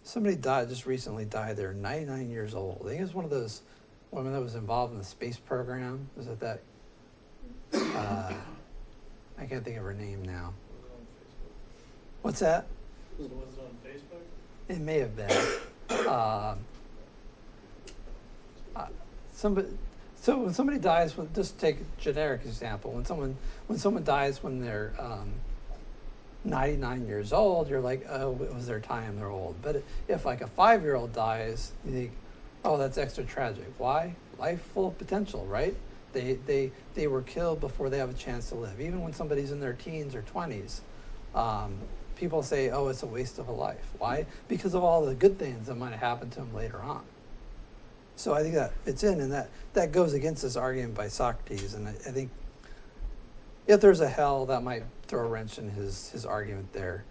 Somebody just recently died. They're 99 years old. I think it was one of those women that was involved in the space program. Was it that? I can't think of her name now. What's that? Was it on Facebook? It may have been. So when somebody dies, just take a generic example. When someone dies when they're 99 years old, you're like, oh, it was their time, they're old. But if like a 5-year-old dies, you think, oh, that's extra tragic. Why? Life full of potential, right? They were killed before they have a chance to live. Even when somebody's in their teens or 20s, people say, oh, it's a waste of a life. Why? Because of all the good things that might have happened to them later on. So I think that fits in, and that goes against this argument by Socrates. And I think If there's a hell, that might throw a wrench in his argument there.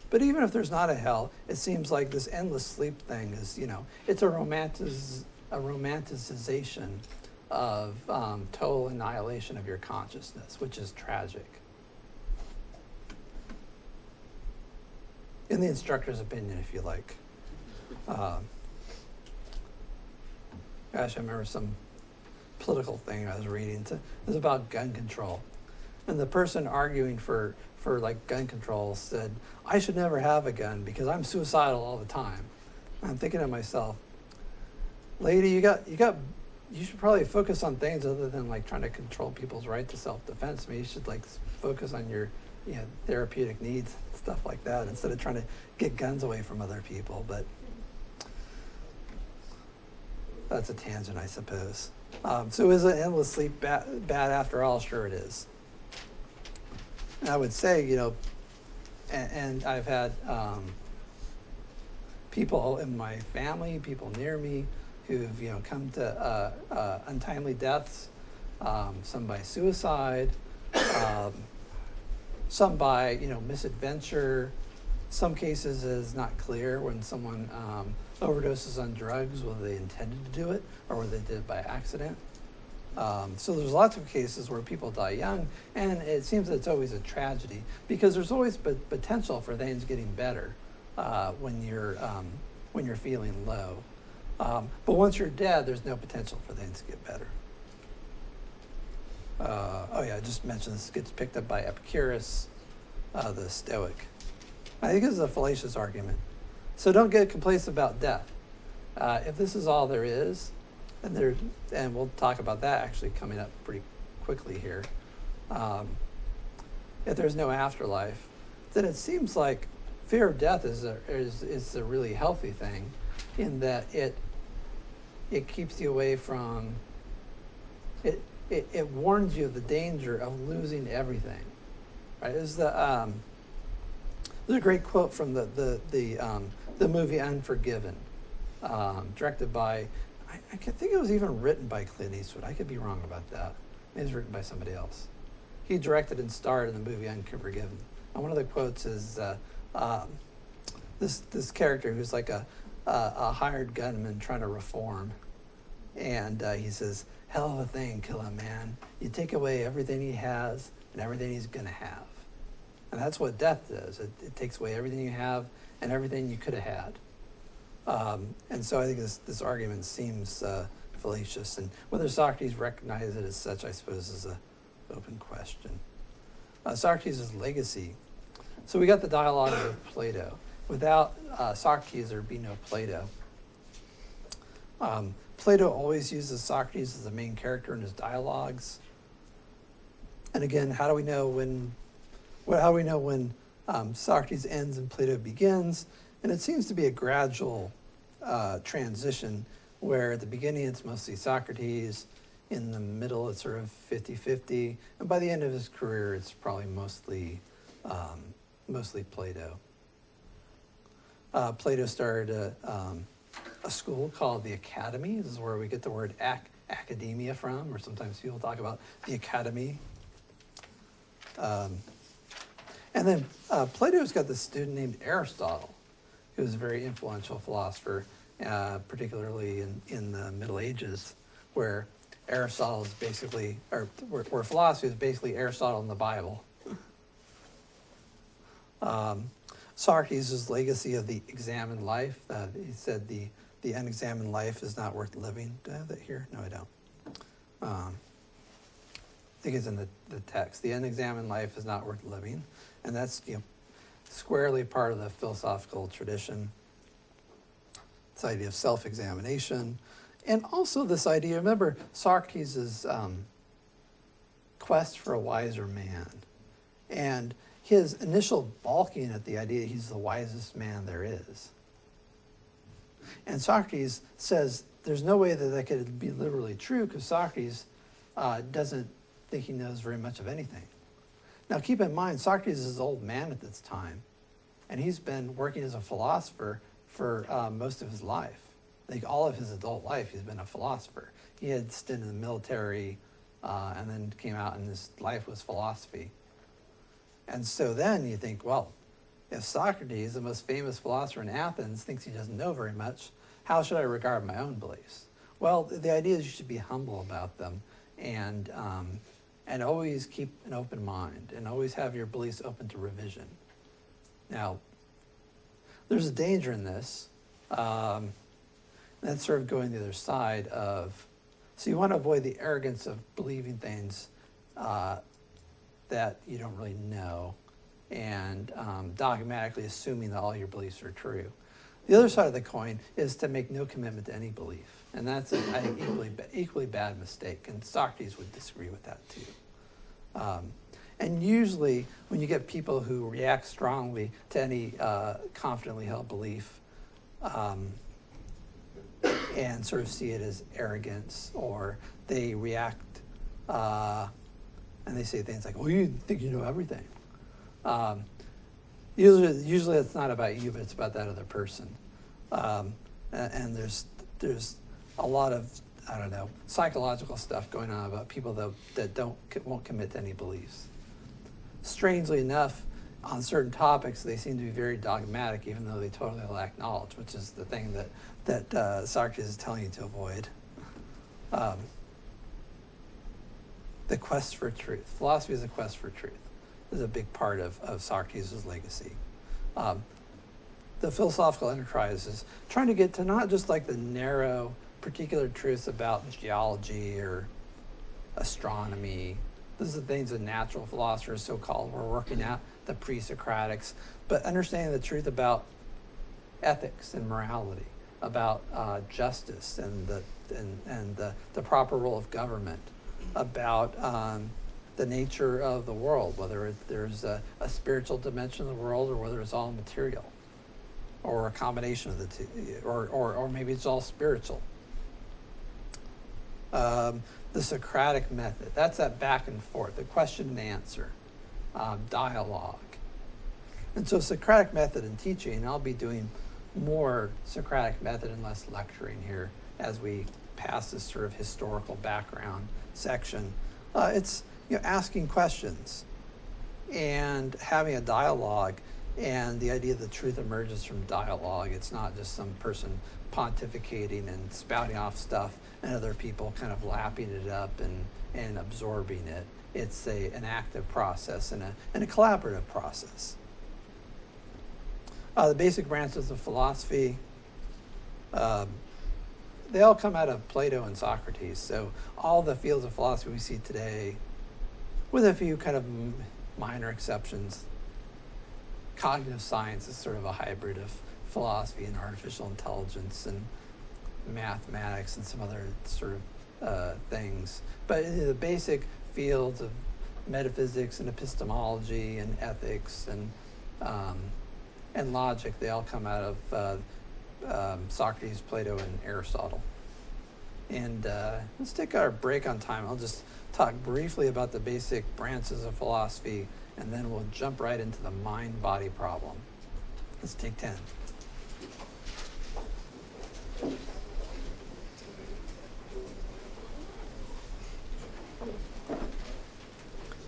But even if there's not a hell, it seems like this endless sleep thing is, it's a romanticization of total annihilation of your consciousness, which is tragic. In the instructor's opinion, if you like. Gosh, I remember some political thing I was reading. It was about gun control. And the person arguing for like gun control said, I should never have a gun because I'm suicidal all the time. And I'm thinking to myself, lady, you should probably focus on things other than like trying to control people's right to self-defense. I mean, you should like focus on your therapeutic needs, stuff like that, instead of trying to get guns away from other people. But that's a tangent, I suppose. So is an endless sleep bad after all? Sure it is. And I would say, and I've had people in my family, people near me, who've come to untimely deaths, some by suicide, some by misadventure. Some cases is not clear when someone overdoses on drugs, whether they intended to do it or whether they did it by accident. So there's lots of cases where people die young, and it seems that it's always a tragedy because there's always potential for things getting better when you're feeling low. But once you're dead, there's no potential for things to get better. I just mentioned this gets picked up by Epicurus, the Stoic. I think this is a fallacious argument. So don't get complacent about death. If this is all there is, and we'll talk about that actually coming up pretty quickly here. If there's no afterlife, then it seems like fear of death is a really healthy thing, in that it keeps you away from it warns you of the danger of losing everything. Right? There's a great quote from the movie Unforgiven, directed by. I think it was even written by Clint Eastwood. I could be wrong about that. Maybe it was written by somebody else. He directed and starred in the movie Unforgiven. And one of the quotes is this character who's like a hired gunman trying to reform. And he says, hell of a thing, kill a man. You take away everything he has and everything he's going to have. And that's what death does. It takes away everything you have and everything you could have had. And so I think this argument seems fallacious, and whether Socrates recognized it as such, I suppose, is an open question. Socrates' legacy. So we got the dialogue of Plato. Without Socrates, there'd be no Plato. Plato always uses Socrates as the main character in his dialogues. And again, how do we know when Socrates ends and Plato begins? And it seems to be a gradual transition where at the beginning it's mostly Socrates, in the middle it's sort of 50-50, and by the end of his career it's probably mostly Plato. Plato started a school called the Academy. This is where we get the word academia from, or sometimes people talk about the academy. And then Plato's got this student named Aristotle, who was a very influential philosopher, particularly in the Middle Ages, where Aristotle is basically, where philosophy is basically Aristotle in the Bible. Socrates' legacy of the examined life, he said the unexamined life is not worth living. Do I have that here? No, I don't. I think it's in the text. The unexamined life is not worth living. And that's squarely part of the philosophical tradition. This idea of self-examination. And also this idea, remember Socrates' quest for a wiser man. And his initial balking at the idea that he's the wisest man there is. And Socrates says there's no way that could be literally true, because Socrates doesn't think he knows very much of anything. Now keep in mind, Socrates is an old man at this time, and he's been working as a philosopher for most of his life. Like all of his adult life, he's been a philosopher. He had stint in the military, and then came out and his life was philosophy. And so then you think, well, if Socrates, the most famous philosopher in Athens, thinks he doesn't know very much, how should I regard my own beliefs? Well, the idea is you should be humble about them and always keep an open mind and always have your beliefs open to revision. Now, there's a danger in this. That's sort of going the other side of, so you want to avoid the arrogance of believing things that you don't really know and dogmatically assuming that all your beliefs are true. The other side of the coin is to make no commitment to any belief. And that's, I think, equally bad mistake. And Socrates would disagree with that too. And usually when you get people who react strongly to any confidently held belief and sort of see it as arrogance, or they react and they say things like, well, you think you know everything. Usually it's not about you, but it's about that other person. And there's a lot of, I don't know, psychological stuff going on about people that won't commit to any beliefs. Strangely enough, on certain topics, they seem to be very dogmatic, even though they totally lack knowledge, which is the thing that Socrates is telling you to avoid. The quest for truth. Philosophy is a quest for truth. This is a big part of Socrates' legacy. The philosophical enterprise is trying to get to not just like the narrow, particular truths about geology or astronomy. These are the things that natural philosophers, so-called, were working out, the pre-Socratics, but understanding the truth about ethics and morality, about justice and the proper role of government, about the nature of the world, whether there's a spiritual dimension of the world or whether it's all material, or a combination of the two, or maybe it's all spiritual. The Socratic method, that's that back and forth, the question and answer, dialogue. And so Socratic method in teaching, and I'll be doing more Socratic method and less lecturing here as we pass this sort of historical background section. It's asking questions and having a dialogue, and the idea that truth emerges from dialogue. It's not just some person pontificating and spouting off stuff and other people kind of lapping it up and absorbing it. It's an active process and a collaborative process. The basic branches of philosophy, they all come out of Plato and Socrates. So all the fields of philosophy we see today, with a few kind of minor exceptions, cognitive science is sort of a hybrid of philosophy and artificial intelligence and mathematics and some other sort of things. But the basic fields of metaphysics and epistemology and ethics and logic, they all come out of Socrates, Plato, and Aristotle. And let's take our break on time. I'll just talk briefly about the basic branches of philosophy, and then we'll jump right into the mind-body problem. Let's take 10.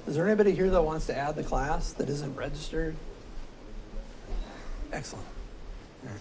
Is there anybody here that wants to add the class that isn't registered? Excellent. All right.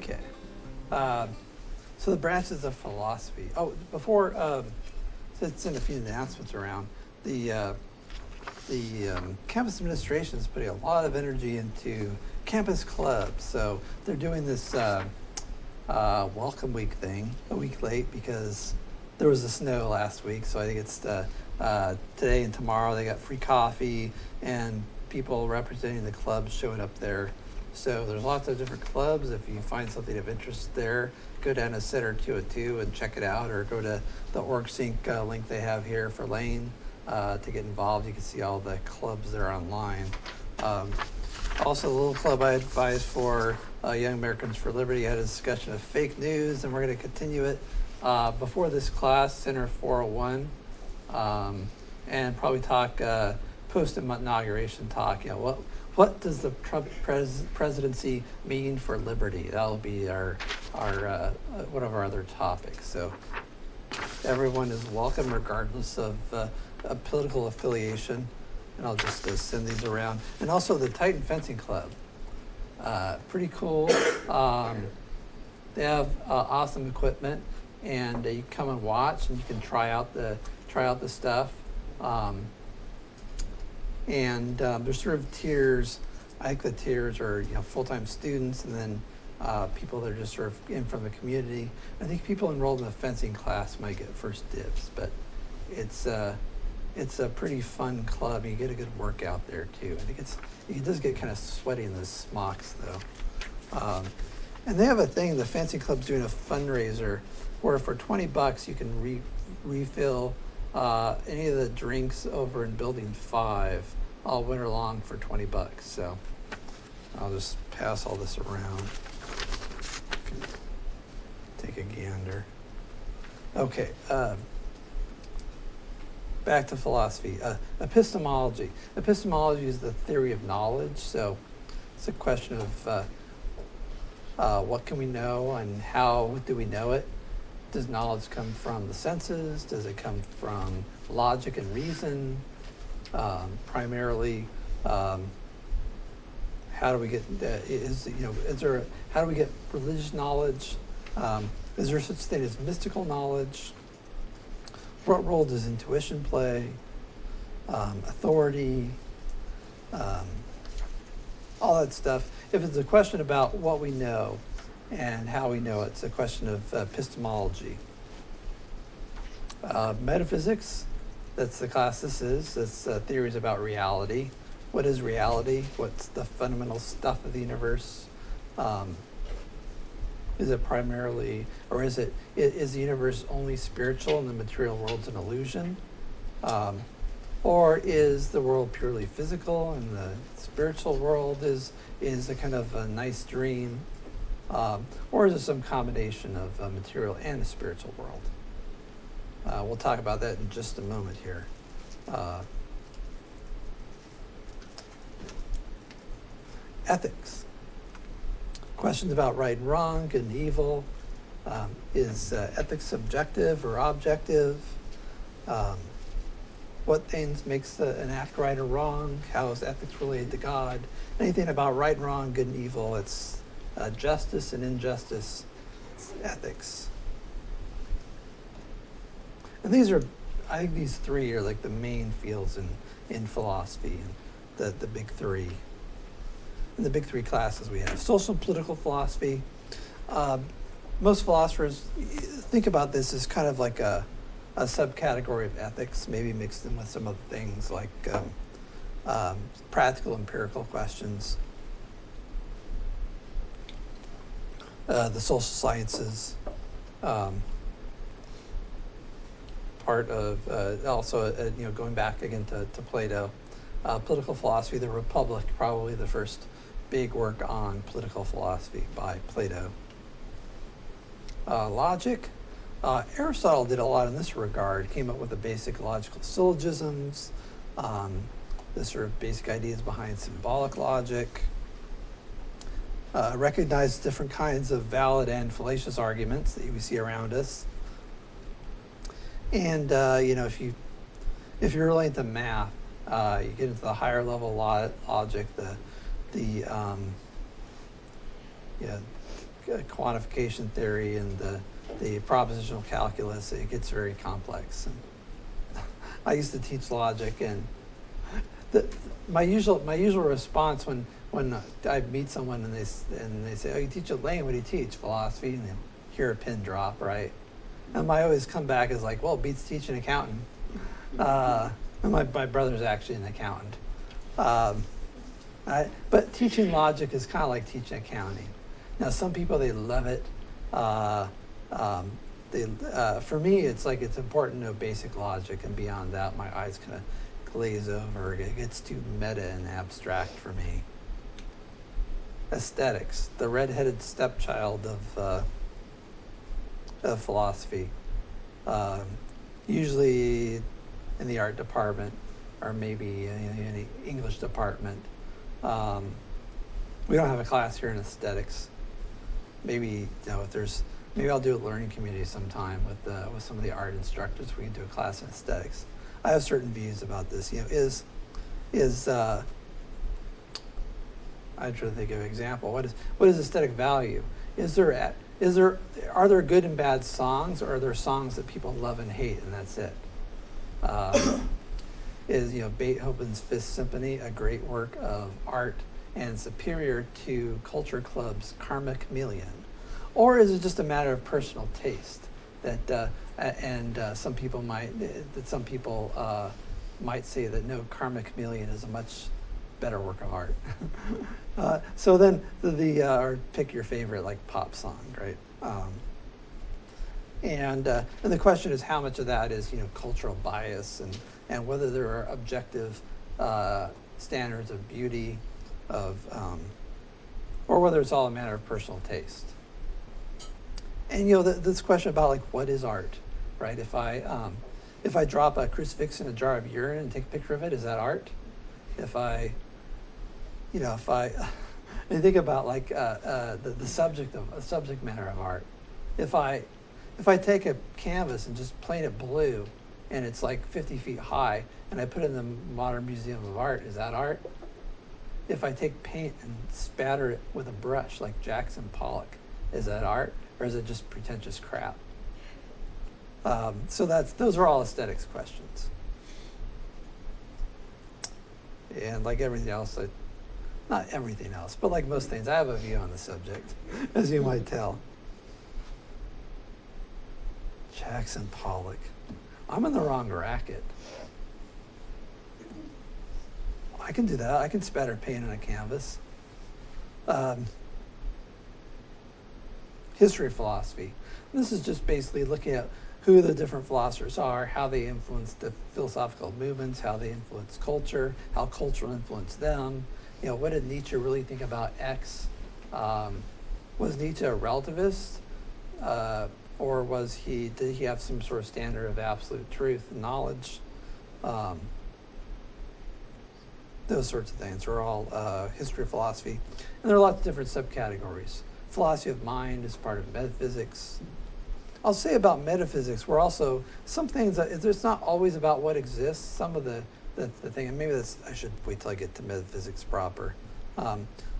Okay. So the branches of philosophy. Oh, before, let's send a few announcements around. The campus administration is putting a lot of energy into campus clubs. So they're doing this welcome week thing a week late because there was a snow last week. So I think it's today and tomorrow they got free coffee and people representing the clubs showing up there. So there's lots of different clubs. If you find something of interest there, go down to Center 202 and check it out, or go to the OrgSync link they have here for Lane to get involved. You can see all the clubs there online. Also, the little club I advised for Young Americans for Liberty had a discussion of fake news, and we're going to continue it before this class, Center 401, and probably talk post-inauguration talk. You know, what does the Trump presidency mean for liberty? That'll be our one of our other topics. So everyone is welcome, regardless of political affiliation. And I'll just send these around. And also the Titan Fencing Club, pretty cool. They have awesome equipment, and you can come and watch, and you can try out the stuff. And there's sort of tiers. I think the tiers are full-time students, and then people that are just sort of in from the community. I think people enrolled in the fencing class might get first dibs, but it's a pretty fun club. You get a good workout there too. I think it does get kind of sweaty in the smocks though. And they have a thing. The fencing club's doing a fundraiser where for $20 you can refill any of the drinks over in Building 5 all winter long for $20. So I'll just pass all this around. Take a gander. Okay. Back to philosophy. Epistemology. Epistemology is the theory of knowledge. So it's a question of what can we know and how do we know it? Does knowledge come from the senses? Does it come from logic and reason? Primarily, how do we get? How do we get religious knowledge? Is there such thing as mystical knowledge? What role does intuition play? Authority? All that stuff. If it's a question about what we know and how we know it, it's a question of epistemology. Metaphysics, that's the class this is. It's theories about reality. What is reality? What's the fundamental stuff of the universe? Is it primarily, or is the universe only spiritual and the material world's an illusion? Or is the world purely physical and the spiritual world is a kind of a nice dream? Or is it some combination of material and the spiritual world? We'll talk about that in just a moment here. Ethics. Questions about right and wrong, good and evil. Is ethics subjective or objective? What things makes an act right or wrong? How is ethics related to God? Anything about right and wrong, good and evil, it's justice and injustice, it's ethics. And I think these three are like the main fields in philosophy, and the big three. And the big three classes we have. Social and political philosophy. Most philosophers think about this as kind of like a subcategory of ethics, maybe mixed in with some other things like practical, empirical questions. The social sciences, part of also going back again to Plato, political philosophy, the Republic, probably the first big work on political philosophy by Plato. Logic, Aristotle did a lot in this regard, came up with the basic logical syllogisms, the sort of basic ideas behind symbolic logic, recognized different kinds of valid and fallacious arguments that we see around us. And if you're really into math, you get into the higher level logic, the quantification theory and the propositional calculus, it gets very complex. And I used to teach logic, and my usual response when I meet someone and they say, "Oh, you teach a lane? What do you teach? Philosophy?" And they hear a pin drop, right? And I always come back as like, "Well, it beats teaching accountant." And my brother's actually an accountant. But teaching logic is kind of like teaching accounting. Now, some people, they love it. For me, it's like it's important to know basic logic, and beyond that, my eyes kind of glaze over. It gets too meta and abstract for me. Aesthetics, the redheaded stepchild of philosophy. Usually in the art department, or maybe in the English department. We don't have a class here in aesthetics. Maybe maybe I'll do a learning community sometime with some of the art instructors. We can do a class in aesthetics. I have certain views about this. I'm trying to think of an example. What is aesthetic value? Are there good and bad songs, or are there songs that people love and hate, and that's it? Is Beethoven's Fifth Symphony a great work of art and superior to Culture Club's Karma Chameleon, or is it just a matter of personal taste that some people might say that no, Karma Chameleon is a much better work of art. So then or pick your favorite like pop song, right? And the question is how much of that is cultural bias and whether there are objective standards of beauty or whether it's all a matter of personal taste. And this question about like what is art, right? If I drop a crucifix in a jar of urine and take a picture of it, is that art? If I think about like the subject matter of art, if I take a canvas and just paint it blue, and it's like 50 feet high, and I put it in the Modern Museum of Art, is that art? If I take paint and spatter it with a brush like Jackson Pollock, is that art, or is it just pretentious crap? So those are all aesthetics questions. And like everything else, not everything else, but like most things, I have a view on the subject, as you might tell. Jackson Pollock. I'm in the wrong racket. I can do that. I can spatter paint on a canvas. History of philosophy. This is just basically looking at who the different philosophers are, how they influenced the philosophical movements, how they influenced culture, how culture influenced them. What did Nietzsche really think about X? Was Nietzsche a relativist? Or did he have some sort of standard of absolute truth and knowledge? Those sorts of things are all history of philosophy. And there are lots of different subcategories. Philosophy of mind is part of metaphysics. I'll say about metaphysics, we're also, some things, it's not always about what exists. Some of the thing, and maybe I should wait till I get to metaphysics proper.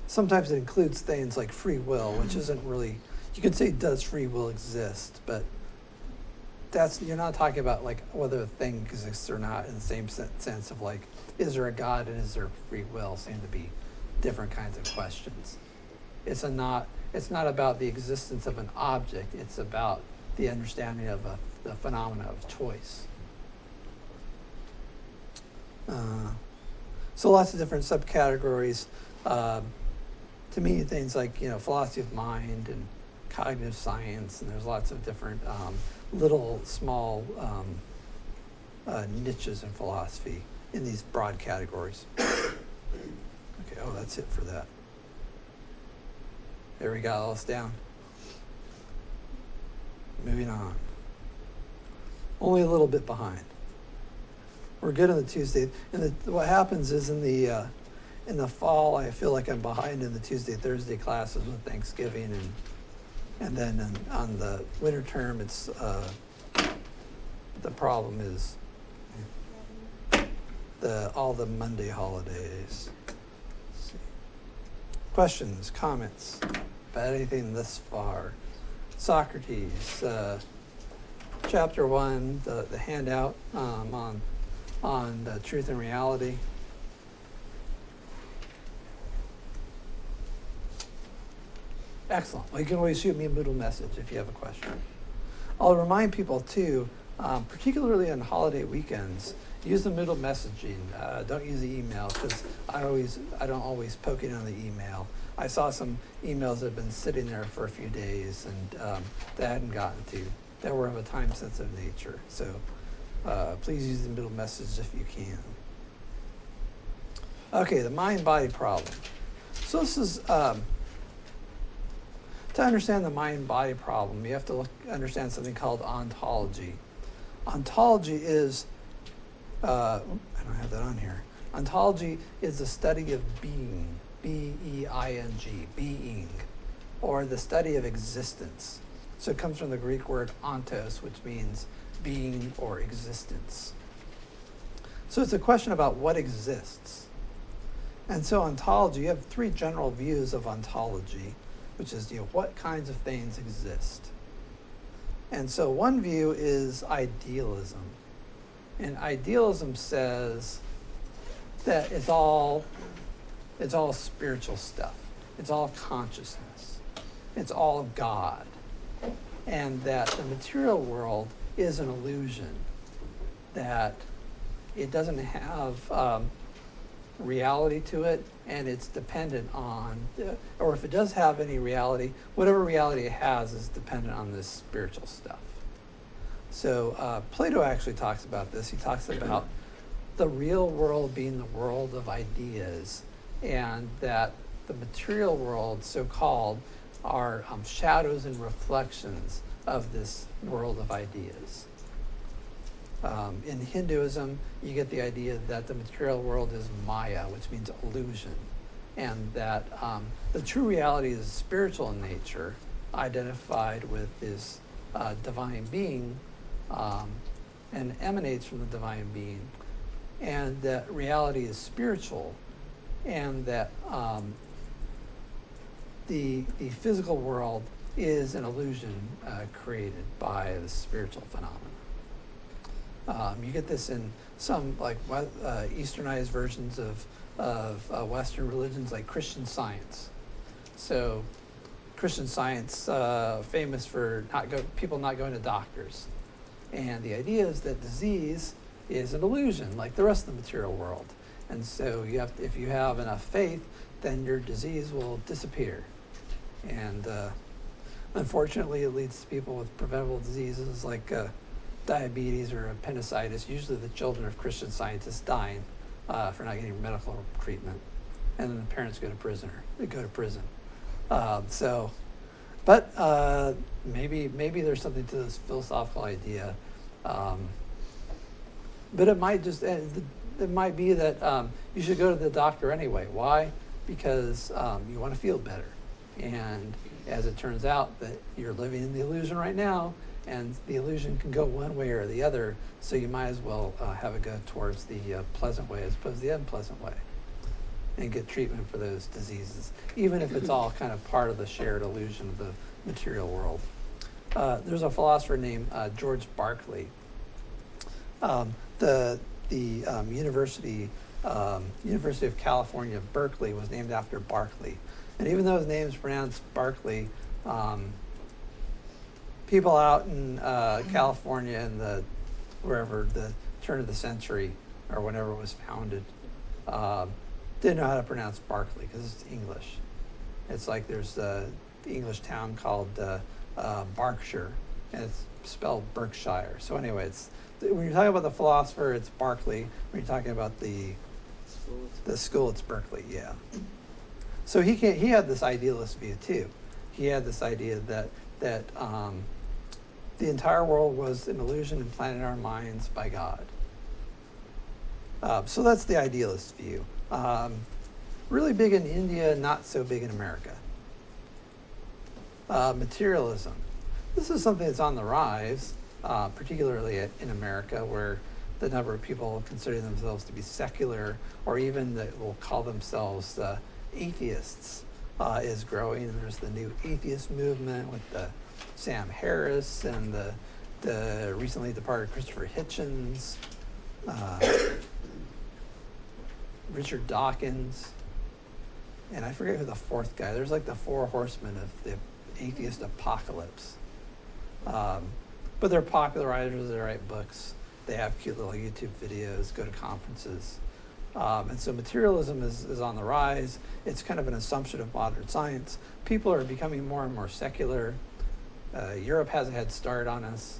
Sometimes it includes things like free will, which isn't really, you could say, does free will exist? But you're not talking about like whether a thing exists or not in the same sense of like, is there a God and is there free will? Seem to be different kinds of questions. It's not about the existence of an object. It's about the understanding of the phenomena of choice. So lots of different subcategories. To me, things like philosophy of mind and cognitive science, and there's lots of different little small niches in philosophy in these broad categories. Okay, that's it for that. There we go, all this down. Moving on. Only a little bit behind. We're good on the Tuesday. And what happens is in the fall, I feel like I'm behind in the Tuesday, Thursday classes with Thanksgiving, and then on the winter term, it's the problem is all the Monday holidays. Let's see. Questions, comments? about anything this far. Socrates, chapter 1, the handout on the truth and reality. Excellent. Well, you can always shoot me a Moodle message if you have a question. I'll remind people too, particularly on holiday weekends, use the Moodle messaging. Don't use the email because I don't always poke it on the email. I saw some emails that have been sitting there for a few days and that I hadn't gotten to, that were of a time-sensitive nature. So please use the Moodle message if you can. Okay, the mind-body problem. So this is, to understand the mind-body problem, you have to understand something called ontology. Ontology is, I don't have that on here. Ontology is the study of being, B-E-I-N-G, being, or the study of existence. So it comes from the Greek word ontos, which means being or existence. So it's a question about what exists. And so ontology, you have three general views of ontology, which is, what kinds of things exist. And so one view is idealism. And idealism says that it's all spiritual stuff. It's all consciousness. It's all God. And that the material world is an illusion, that it doesn't have reality to it, and it's dependent on, or if it does have any reality, whatever reality it has is dependent on this spiritual stuff. So Plato actually talks about this. He talks about the real world being the world of ideas, and that the material world, so-called, are shadows and reflections of this world of ideas. In Hinduism, you get the idea that the material world is Maya, which means illusion, and that the true reality is spiritual in nature, identified with this divine being, and emanates from the divine being, and that reality is spiritual, and that the physical world is an illusion created by the spiritual phenomenon. You get this in some Easternized versions of Western religions, like Christian Science. So Christian Science, famous for people not going to doctors. And the idea is that disease is an illusion, like the rest of the material world. And so if you have enough faith, then your disease will disappear. And unfortunately, it leads to people with preventable diseases like diabetes or appendicitis, usually the children of Christian scientists dying for not getting medical treatment. And then the parents go to prison. Maybe there's something to this philosophical idea. But it might be that you should go to the doctor anyway. Why? Because you want to feel better. And as it turns out, that you're living in the illusion right now, and the illusion can go one way or the other, so you might as well have it go towards the pleasant way as opposed to the unpleasant way, and get treatment for those diseases, even if it's all kind of part of the shared illusion of the material world. There's a philosopher named George Berkeley. The University of California, Berkeley, was named after Berkeley. And even though his name is pronounced Berkeley, people out in California in the turn of the century or whenever it was founded didn't know how to pronounce Berkeley because it's English. It's like there's the English town called Berkshire, and it's spelled Berkshire. So anyway, when you're talking about the philosopher, it's Berkeley. When you're talking about the school, it's Berkeley. Yeah. So he had this idealist view too. He had this idea that the entire world was an illusion implanted in our minds by God. So that's the idealist view. Really big in India, not so big in America. Materialism. This is something that's on the rise, particularly in America, where the number of people considering themselves to be secular, or even that will call themselves atheists, is growing. And there's the new atheist movement with the Sam Harris and the recently departed Christopher Hitchens, Richard Dawkins, and I forget who the fourth guy. There's like the four horsemen of the atheist apocalypse. But they're popularizers, they write books, they have cute little YouTube videos, go to conferences. And so materialism is on the rise. It's kind of an assumption of modern science. People are becoming more and more secular. Europe has a head start on us.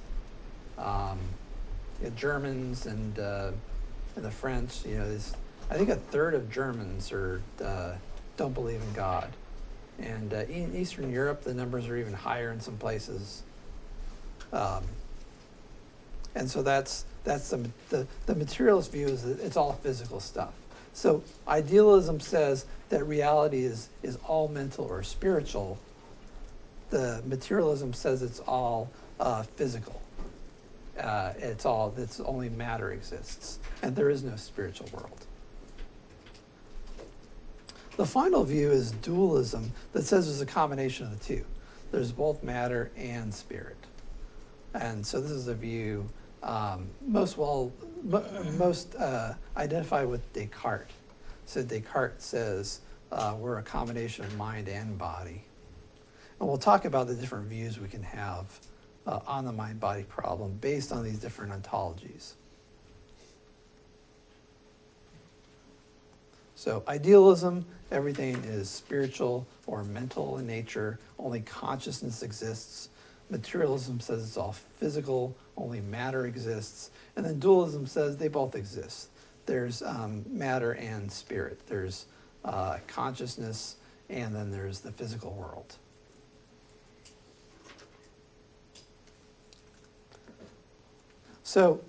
The Germans and the French, I think a third of Germans don't believe in God. And in Eastern Europe, the numbers are even higher in some places. And so that's the materialist view is that it's all physical stuff. So idealism says that reality is all mental or spiritual. The materialism says it's all physical. It's only matter exists, and there is no spiritual world. The final view is dualism that says there's a combination of the two. There's both matter and spirit. And so this is a view most identified with Descartes. So Descartes says we're a combination of mind and body. And we'll talk about the different views we can have on the mind-body problem based on these different ontologies. So idealism, everything is spiritual or mental in nature, only consciousness exists. Materialism says it's all physical, only matter exists. And then dualism says they both exist. There's matter and spirit. There's consciousness, and then there's the physical world. So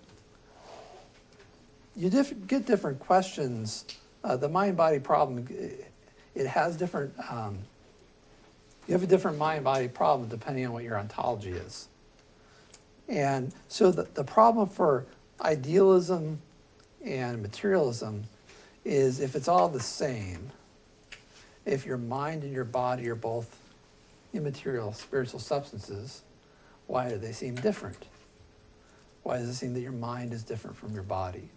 you get different questions. The mind-body problem, it has different, you have a different mind-body problem depending on what your ontology is. And so the problem for idealism and materialism is if it's all the same, if your mind and your body are both immaterial spiritual substances, why do they seem different? Why does it seem that your mind is different from your body?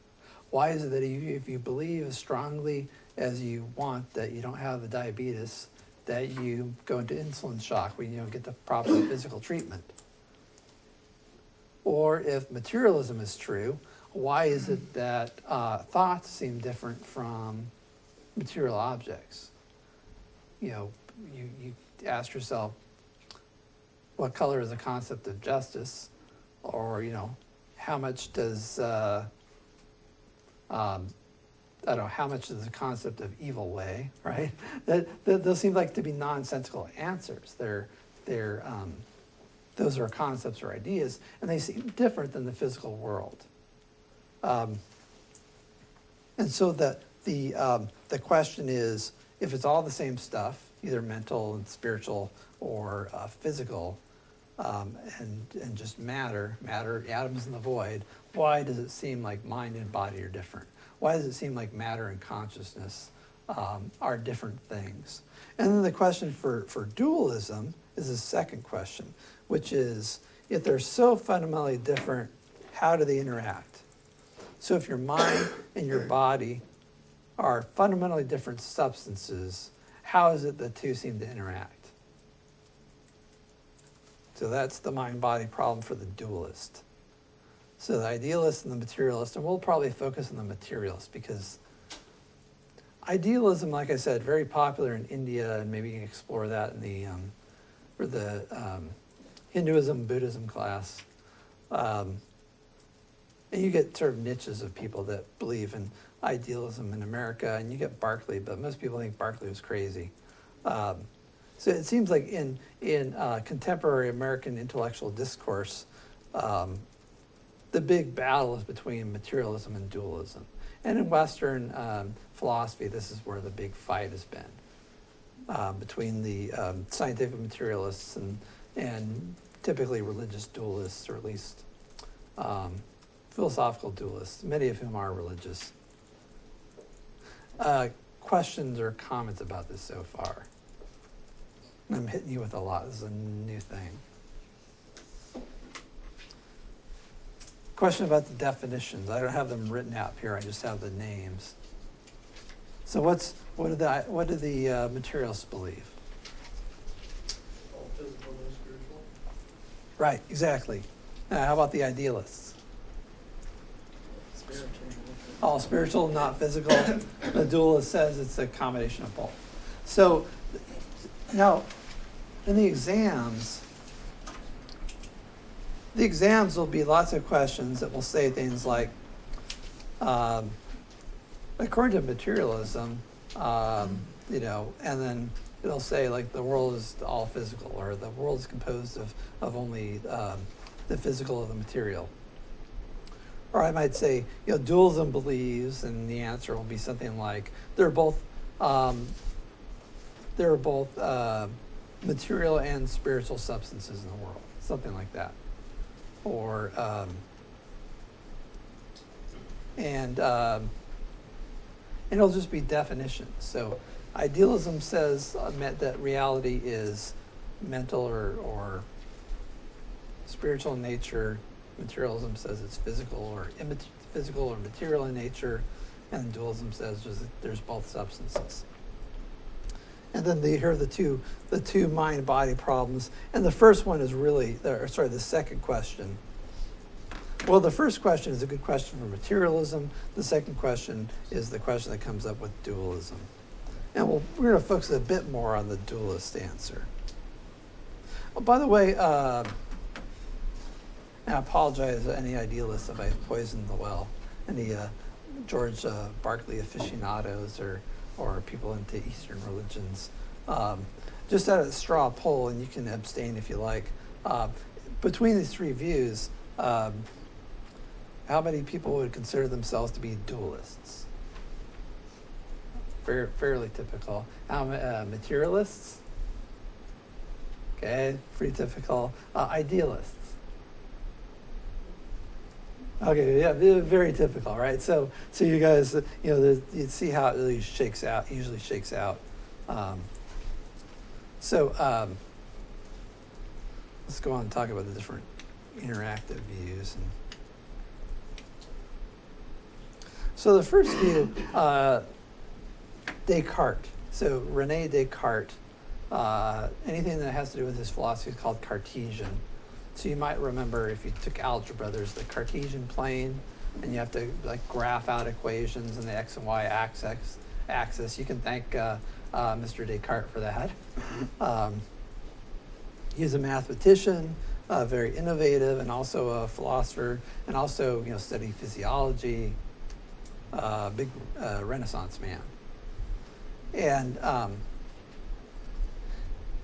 Why is it that if you believe as strongly as you want that you don't have the diabetes, that you go into insulin shock when you don't get the proper physical treatment? Or if materialism is true, why is it that thoughts seem different from material objects? You ask yourself, what color is the concept of justice? Or, how much does, how much does the concept of evil weigh, right? Those seem like to be nonsensical answers. Those are concepts or ideas, and they seem different than the physical world. And so the question is, if it's all the same stuff, either mental and spiritual or physical, and just matter, atoms in the void, why does it seem like mind and body are different? Why does it seem like matter and consciousness are different things? And then the question for dualism is the second question, which is, if they're so fundamentally different, how do they interact? So if your mind and your body are fundamentally different substances, how is it the two seem to interact? So that's the mind-body problem for the dualist. So the idealist and the materialist, and we'll probably focus on the materialist because idealism, like I said, very popular in India, and maybe you can explore that in the Hinduism, Buddhism class. And you get sort of niches of people that believe in idealism in America, and you get Berkeley, but most people think Berkeley was crazy. So it seems like in contemporary American intellectual discourse, the big battle is between materialism and dualism. And in Western philosophy, this is where the big fight has been between the scientific materialists and typically religious dualists, or at least philosophical dualists, many of whom are religious. Questions or comments about this so far? And I'm hitting you with a lot. This is a new thing. Question about the definitions. I don't have them written out here. I just have the names. So what do the materialists believe? All physical, no spiritual. Right, exactly. Now, how about the idealists? Spiritual. All spiritual, not physical. The dualist says it's a combination of both. So now, in the exams will be lots of questions that will say things like, according to materialism, and then it'll say like the world is all physical, or the world is composed of only the physical or the material. Or I might say, dualism believes, and the answer will be something like they're both material and spiritual substances in the world, something like that. Or and it'll just be definitions. So idealism says that reality is mental or spiritual in nature. Materialism says it's physical or physical or material in nature, and dualism says there's both substances. And then here are the two mind-body problems. And the first one is the second question. Well, the first question is a good question for materialism. The second question is the question that comes up with dualism. And we're going to focus a bit more on the dualist answer. Oh, by the way, I apologize to any idealists if I poisoned the well. Any George Berkeley aficionados or people into Eastern religions. Just at a straw poll, and you can abstain if you like. Between these three views, how many people would consider themselves to be dualists? Fairly typical. Materialists? Okay, pretty typical. Idealists? Okay, yeah, very typical, right? So you guys, you see how it really shakes out. Usually shakes out. Let's go on and talk about the different interactive views. So the first view, Descartes. So René Descartes. Anything that has to do with his philosophy is called Cartesian. So you might remember if you took algebra, there's the Cartesian plane, and you have to graph out equations in the x and y axis. You can thank Mr. Descartes for that. He's a mathematician, very innovative, and also a philosopher, and also studied physiology. Big Renaissance man,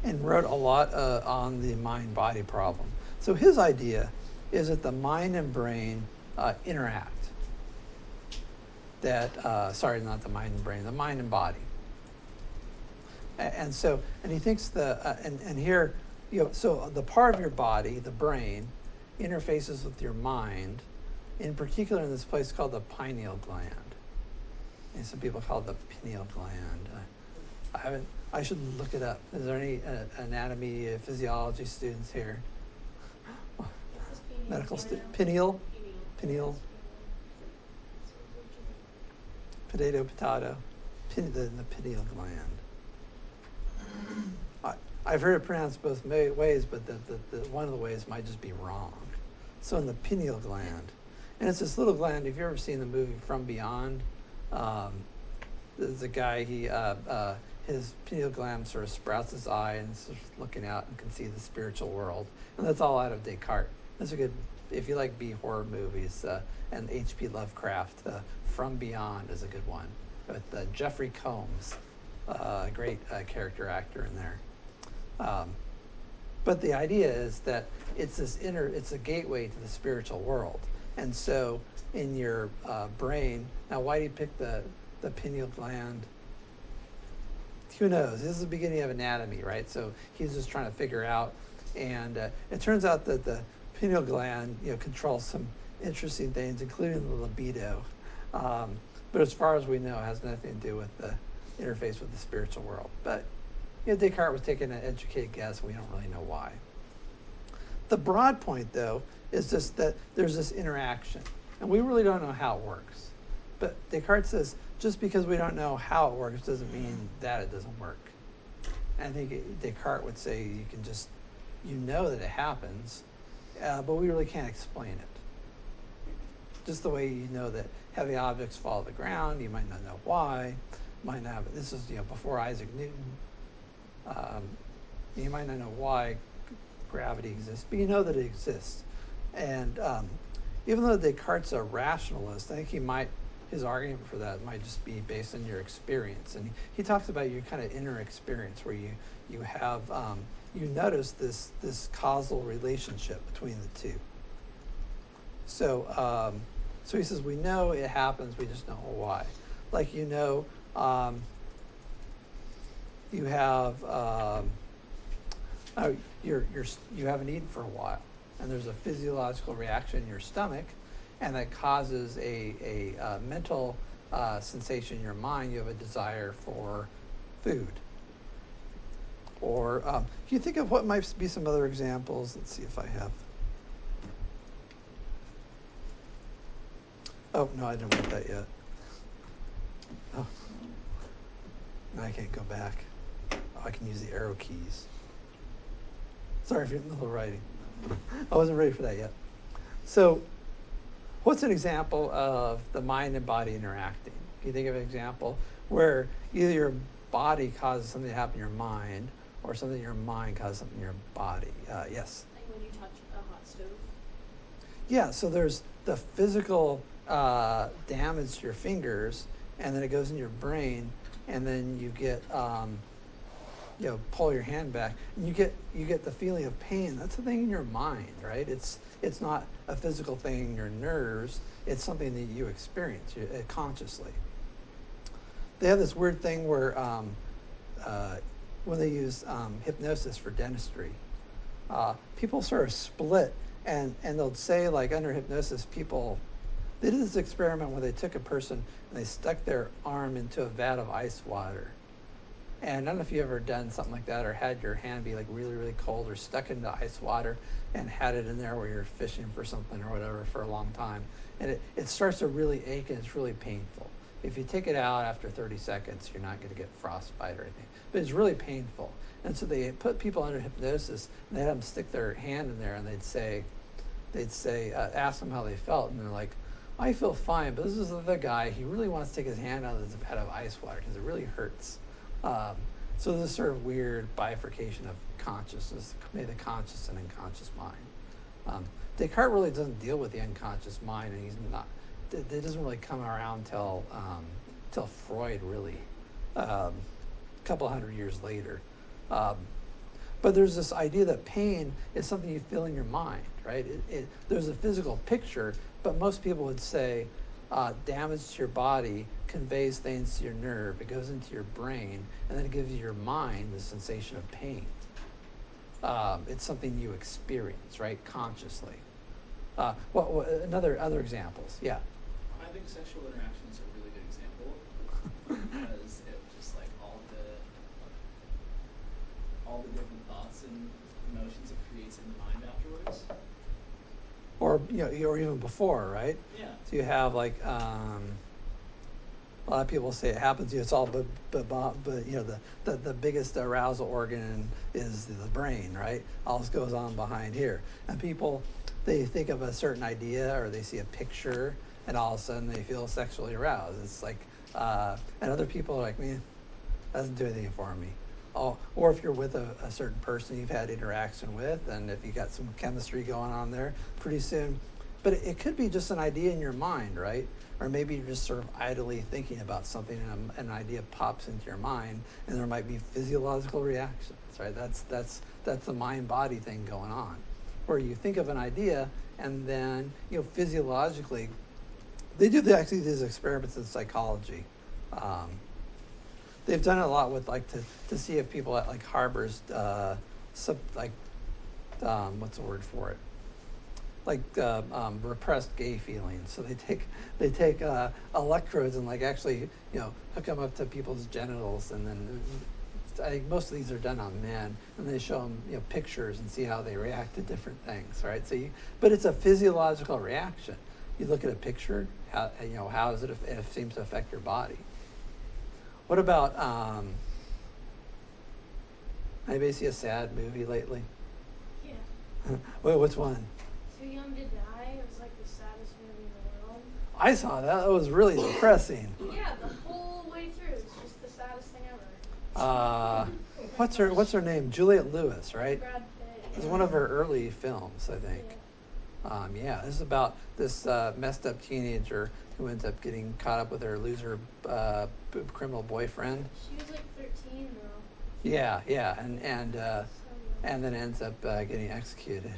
and wrote a lot on the mind-body problem. So his idea is that the mind and brain interact. Not the mind and brain, the mind and body. And he thinks here, so the part of your body, the brain, interfaces with your mind, in particular in this place called the pineal gland. And some people call it the pineal gland. I should look it up. Is there any anatomy, physiology students here? Medical student. Pineal. Potato. The pineal gland. I've heard it pronounced both ways, but the one of the ways might just be wrong. So in the pineal gland, and it's this little gland. If you've ever seen the movie From Beyond, there's a guy. His pineal gland sort of sprouts his eye and is looking out and can see the spiritual world, and that's all out of Descartes. That's a good, if you like B horror movies, and H.P. Lovecraft. From Beyond is a good one with Jeffrey Combs, a great character actor in there. But the idea is that it's a gateway to the spiritual world. And so in your brain, now why do you pick the pineal gland? Who knows? This is the beginning of anatomy, right? So he's just trying to figure out, and it turns out that the pineal gland, controls some interesting things, including the libido. But as far as we know, it has nothing to do with the interface with the spiritual world. But Descartes was taking an educated guess. We don't really know why. The broad point, though, is just that there's this interaction, and we really don't know how it works. But Descartes says just because we don't know how it works doesn't mean that it doesn't work. And I think Descartes would say you can just, that it happens, but we really can't explain it. Just the way you know that heavy objects fall to the ground, you might not know why, might not. This is before Isaac Newton. You might not know why gravity exists, but you know that it exists. And even though Descartes' a rationalist, I think his argument for that might just be based on your experience. And he talks about your kind of inner experience where you have you notice this causal relationship between the two. So he says we know it happens, we just don't know why. Like you have you haven't eaten for a while, and there's a physiological reaction in your stomach, and that causes a mental sensation in your mind. You have a desire for food. Or can you think of what might be some other examples? Let's see if I have. Oh, no, I didn't write that yet. Oh, no, I can't go back. Oh, I can use the arrow keys. Sorry for the little writing. I wasn't ready for that yet. So, what's an example of the mind and body interacting? Can you think of an example where either your body causes something to happen in your mind, or something in your mind causes something in your body? Yes? Like when you touch a hot stove? Yeah, so there's the physical damage to your fingers, and then it goes in your brain, and then you get pull your hand back, and you get the feeling of pain. That's a thing in your mind, right? It's not a physical thing in your nerves. It's something that you experience consciously. They have this weird thing where when they use hypnosis for dentistry, people sort of split, and they'll say, like, under hypnosis, they did this experiment where they took a person and they stuck their arm into a vat of ice water. And I don't know if you've ever done something like that or had your hand be like really, really cold or stuck into ice water and had it in there where you're fishing for something or whatever for a long time. And it starts to really ache and it's really painful. If you take it out after 30 seconds, you're not going to get frostbite or anything. But it's really painful. And so they put people under hypnosis and they had them stick their hand in there and they'd say, ask them how they felt. And they're like, I feel fine, but this is the other guy. He really wants to take his hand out of this vat of ice water because it really hurts. So there's a sort of weird bifurcation of consciousness, maybe the conscious and unconscious mind. Descartes really doesn't deal with the unconscious mind, and it doesn't really come around till Freud, really, a couple hundred years later. But there's this idea that pain is something you feel in your mind, right? There's a physical picture, but most people would say damage to your body conveys things to your nerve. It goes into your brain, and then it gives your mind the sensation of pain. It's something you experience, right, consciously. Other examples? Yeah. I think sexual interaction is a really good example because it just like all the different thoughts and emotions it creates in the mind afterwards. Or even before, right? Yeah. So you have like a lot of people say it happens to you. It's all but the biggest arousal organ is the brain, right? All this goes on behind here, and people they think of a certain idea or they see a picture, and all of a sudden they feel sexually aroused. It's like, and other people are like, man, that doesn't do anything for me. Oh, or if you're with a certain person you've had interaction with, and if you got some chemistry going on there, pretty soon. But it could be just an idea in your mind, right? Or maybe you're just sort of idly thinking about something, and an idea pops into your mind, and there might be physiological reactions, right? That's the mind-body thing going on, where you think of an idea, and then physiologically, they do actually these experiments in psychology. They've done it a lot with to see if people harbors what's the word for it? Repressed gay feelings. So they take electrodes and actually hook them up to people's genitals and then I think most of these are done on men, and they show them, you know, pictures and see how they react to different things, right? So but it's a physiological reaction. You look at a picture, how does it seems to affect your body? What about anybody see a sad movie lately? Yeah. What's one? Too Young to Die. It was like the saddest movie in the world. I saw that. It was really depressing. Yeah, the whole way through. It's just the saddest thing ever. What's her name? Juliette Lewis, right? Brad Pitt. It's one of her early films, I think. Yeah. This is about this messed up teenager who ends up getting caught up with her loser criminal boyfriend. She was like 13 though. Yeah, So and then ends up getting executed.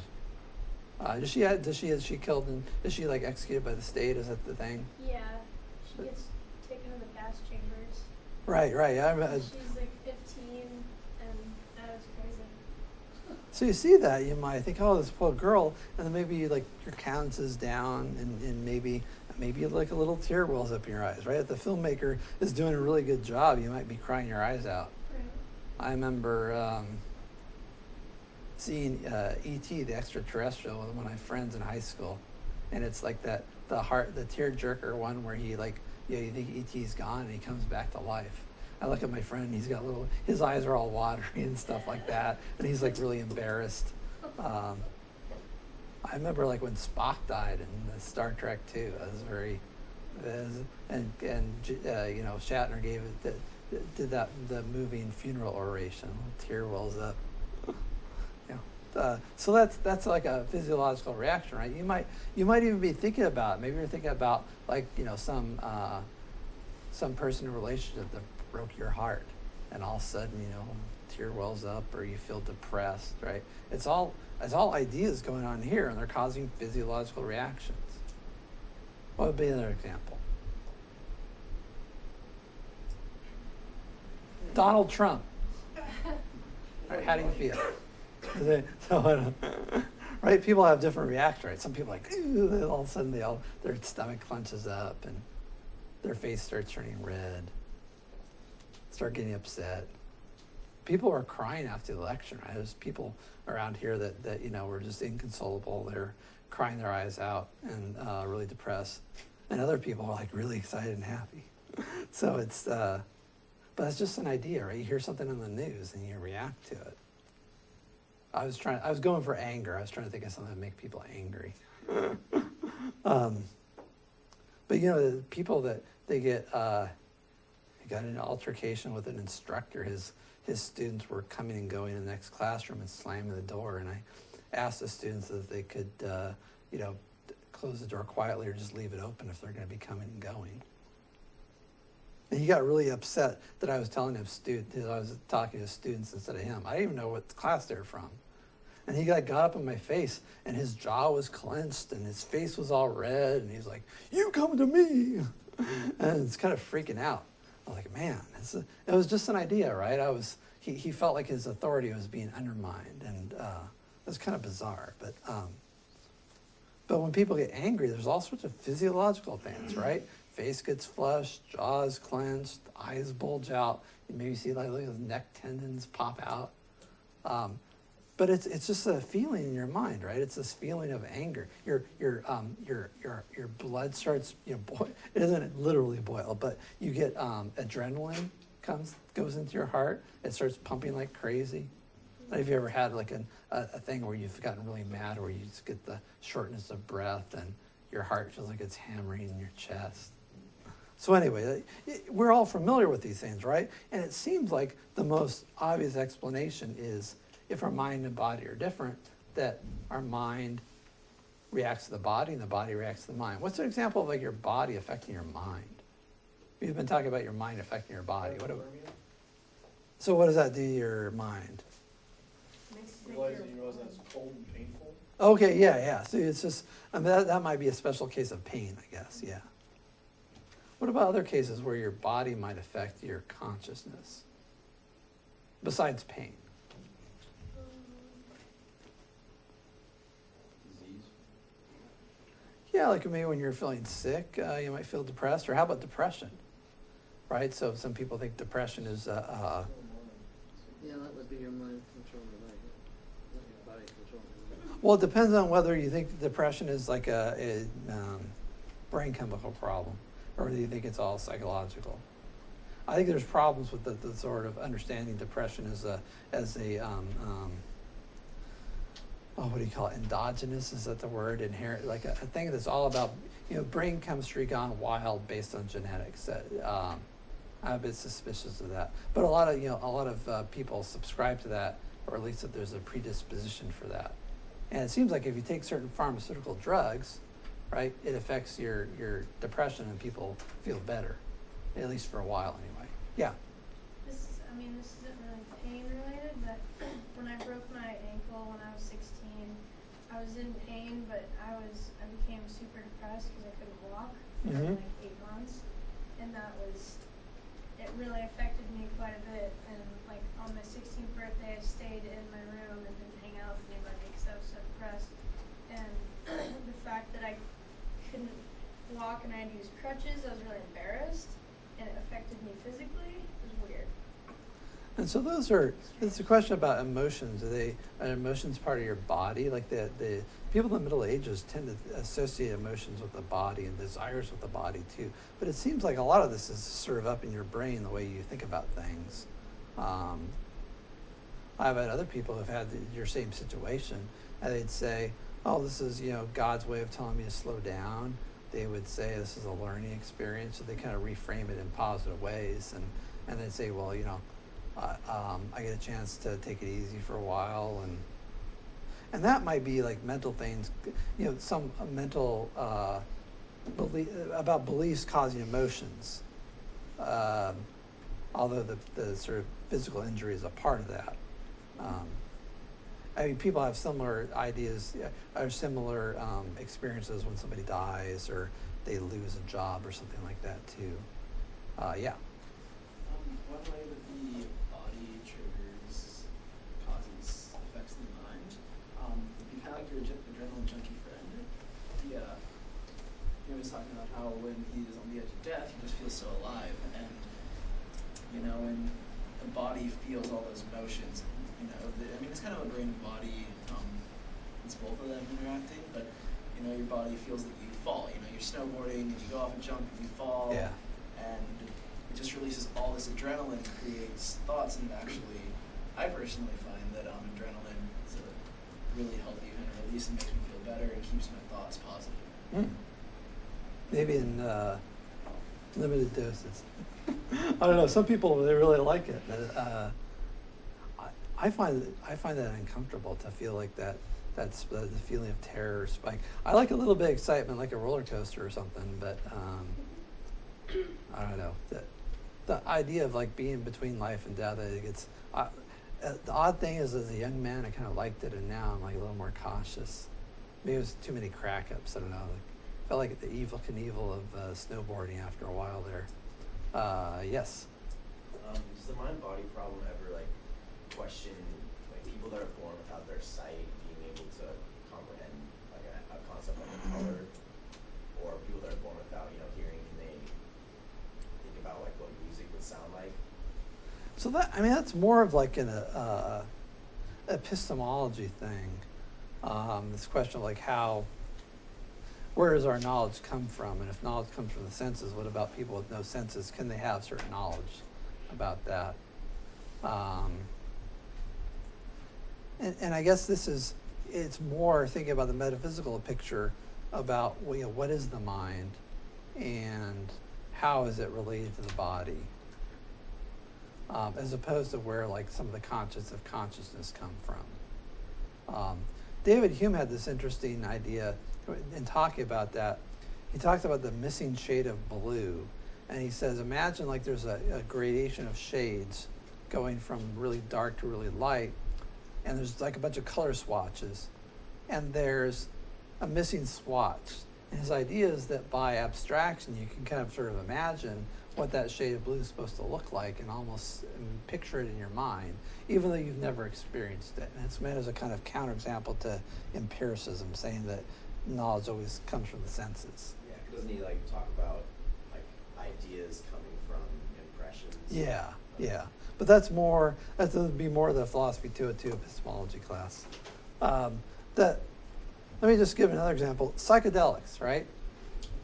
Is she killed and is she like executed by the state? Is that the thing? yeah, she gets taken to the gas chambers. Right. She's like 15, and that was crazy. So you see that, you might think, oh, this poor girl, and then maybe like your countenance is down, and maybe like a little tear wells up in your eyes, right? If the filmmaker is doing a really good job, you might be crying your eyes out. Right. I remember seeing E.T. the Extraterrestrial with one of my friends in high school, and it's like the tear jerker one where he like, you think E.T.'s gone and he comes back to life. I look at my friend, and he's got his eyes are all watery and stuff like that, and he's like really embarrassed. I remember like when Spock died in the Star Trek 2. I was very, Shatner did the moving funeral oration. Tear wells up. So that's like a physiological reaction, right? You might even be thinking about, maybe you're thinking about like, some person in a relationship that broke your heart, and all of a sudden, tear wells up, or you feel depressed, right? It's all ideas going on here, and they're causing physiological reactions. What would be another example? Donald Trump. Right, how do you feel? Right? People have different reactions, right? Some people are like, ooh, all of a sudden their stomach clenches up and their face starts turning red, start getting upset. People are crying after the election, right? There's people around here that were just inconsolable. They're crying their eyes out and really depressed. And other people are like really excited and happy. So but it's just an idea, right? You hear something in the news and you react to it. I was going for anger. I was trying to think of something to make people angry. But the people that they got in an altercation with an instructor. His students were coming and going in the next classroom and slamming the door. And I asked the students if they could, close the door quietly or just leave it open if they're going to be coming and going. And he got really upset that I was telling him I was talking to students instead of him. I didn't even know what class they were from. And he got up in my face, and his jaw was clenched, and his face was all red, and he's like, "You come to me!" And it's kind of freaking out. I was like, man, it was just an idea, right? He felt like his authority was being undermined, and it was kind of bizarre. But when people get angry, there's all sorts of physiological things, right? Face gets flushed, jaw is clenched, eyes bulge out. You maybe see like his neck tendons pop out. But it's just a feeling in your mind, right? It's this feeling of anger. Your blood starts, it doesn't literally boil, but you get adrenaline goes into your heart. It starts pumping like crazy. Have you ever had like a thing where you've gotten really mad, where you just get the shortness of breath and your heart feels like it's hammering in your chest? So anyway, we're all familiar with these things, right? And it seems like the most obvious explanation is, if our mind and body are different, that our mind reacts to the body and the body reacts to the mind. What's an example of like your body affecting your mind? We've been talking about your mind affecting your body. So what does that do to your mind? Realizing you realize that's cold and painful. Okay, yeah. So it's just, that might be a special case of pain, I guess, yeah. What about other cases where your body might affect your consciousness, besides pain? Yeah, like maybe when you're feeling sick, you might feel depressed. Or how about depression? Right? So some people think depression is Yeah, that would be your mind controlling your body, not your body controlling your mind. Well, it depends on whether you think depression is like a brain chemical problem, or do you think it's all psychological. I think there's problems with the sort of understanding depression as a what do you call it? Endogenous, is that the word? Inherent, like a thing that's all about, brain chemistry gone wild based on genetics. I'm a bit suspicious of that, but a lot of people subscribe to that, or at least that there's a predisposition for that. And it seems like if you take certain pharmaceutical drugs, right, it affects your depression and people feel better, at least for a while anyway. Yeah. This isn't really pain related, but when I broke my ankle when I was 16, I was in pain, but I became super depressed because I couldn't walk for like 8 months, and it really affected me quite a bit. And like on my 16th birthday, I stayed in my room and didn't hang out with anybody because I was so depressed. And the fact that I couldn't walk and I had to use crutches, I was really embarrassed, and it affected me physically. It was weird. And so it's a question about emotions. Are emotions part of your body? Like the people in the Middle Ages tend to associate emotions with the body and desires with the body too. But it seems like a lot of this is sort of up in your brain, the way you think about things. I've had other people who've had your same situation, and they'd say, oh, this is, God's way of telling me to slow down. They would say this is a learning experience, so they kind of reframe it in positive ways. And they'd say, well, I get a chance to take it easy for a while, and that might be like mental things, some mental about beliefs causing emotions. Although the sort of physical injury is a part of that. People have similar ideas or similar experiences when somebody dies or they lose a job or something like that too. Yeah. One way that the body triggers causes affects the mind. It'd be kind of like your adrenaline junkie friend. He was talking about how when he's on the edge of death, he just feels so alive, and when the body feels all those emotions, it's kind of a brain and body. It's both of them interacting, but your body feels that you fall. You're snowboarding and you go off a jump and you fall. Yeah. And it just releases all this adrenaline, creates thoughts, and actually, I personally find that adrenaline is a really healthy kind of release and makes me feel better and keeps my thoughts positive. Maybe in limited doses. I don't know. Some people, they really like it. I find that uncomfortable to feel like that. That's the feeling of terror spike. I like a little bit of excitement, like a roller coaster or something, but I don't know. The idea of like being between life and death, I think it's the odd thing is, as a young man, I kind of liked it, and now I'm like a little more cautious. Maybe it was too many crack ups. I don't know. Felt like the evil Knievel of snowboarding after a while there. Yes. Does the mind-body problem ever question people that are born without their sight being able to comprehend a concept like a color, or people that are born without hearing, can they think about what music would sound like? So that's more of like an epistemology thing. This question of where does our knowledge come from? And if knowledge comes from the senses, what about people with no senses? Can they have certain knowledge about that? And I guess it's more thinking about the metaphysical picture about what is the mind and how is it related to the body, as opposed to where some of the conscience of consciousness come from. David Hume had this interesting idea in talking about that. He talks about the missing shade of blue, and he says, imagine there's a gradation of shades going from really dark to really light, and there's a bunch of color swatches, and there's a missing swatch. And his idea is that by abstraction, you can kind of sort of imagine what that shade of blue is supposed to look like and almost picture it in your mind, even though you've never experienced it. And it's meant as a kind of counterexample to empiricism, saying that knowledge always comes from the senses. Yeah, doesn't he talk about ideas coming from impressions? Yeah. Yeah, but that would be more the philosophy 202 epistemology class. Let me just give another example. Psychedelics, right?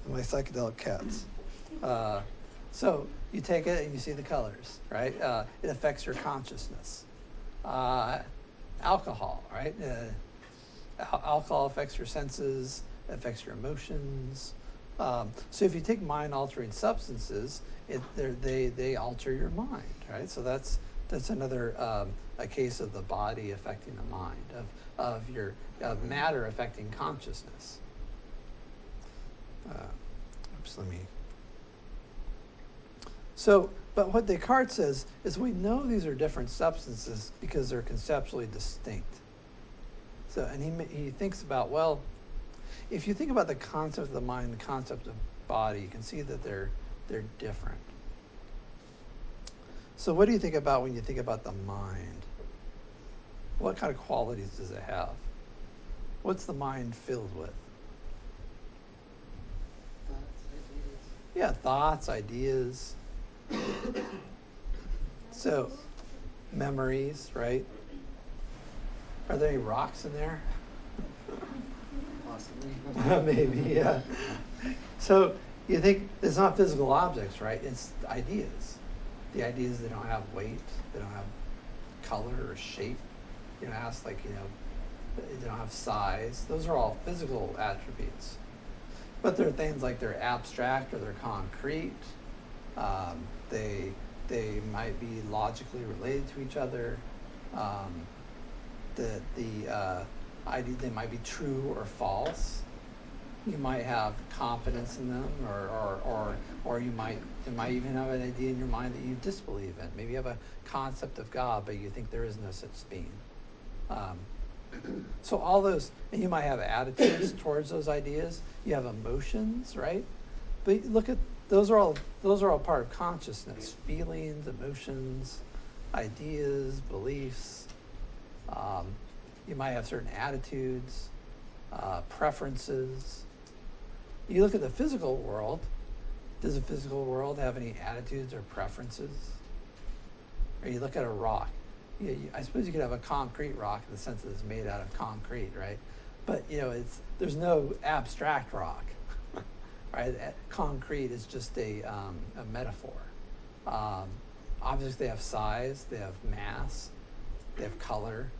My psychedelic cats. So you take it and you see the colors, right? It affects your consciousness. Alcohol, right? Alcohol affects your senses, affects your emotions. So if you take mind-altering substances, they alter your mind, right? So that's another a case of the body affecting the mind, of matter affecting consciousness. But what Descartes says is we know these are different substances because they're conceptually distinct. So, and he thinks about, well, if you think about the concept of the mind, the concept of body, you can see that they're different. So what do you think about when you think about the mind? What kind of qualities does it have? What's the mind filled with? Yeah, thoughts, ideas. So, memories, right? Are there any rocks in there? Possibly. Maybe, yeah. So you think it's not physical objects, right? It's ideas. The ideas, they don't have weight, they don't have color or shape. They don't have size. Those are all physical attributes. But there are things like they're abstract or they're concrete. They might be logically related to each other. They might be true or false. You might have confidence in them, or you might even have an idea in your mind that you disbelieve in. Maybe you have a concept of God, but you think there is no such being. So all those, and you might have attitudes towards those ideas. You have emotions, right? But look at those are all part of consciousness: feelings, emotions, ideas, beliefs. You might have certain attitudes, preferences. You look at the physical world. Does the physical world have any attitudes or preferences? Or you look at a rock. I suppose you could have a concrete rock in the sense that it's made out of concrete, right? But there's no abstract rock, right? Concrete is just a metaphor. Objects, they have size, they have mass, they have color.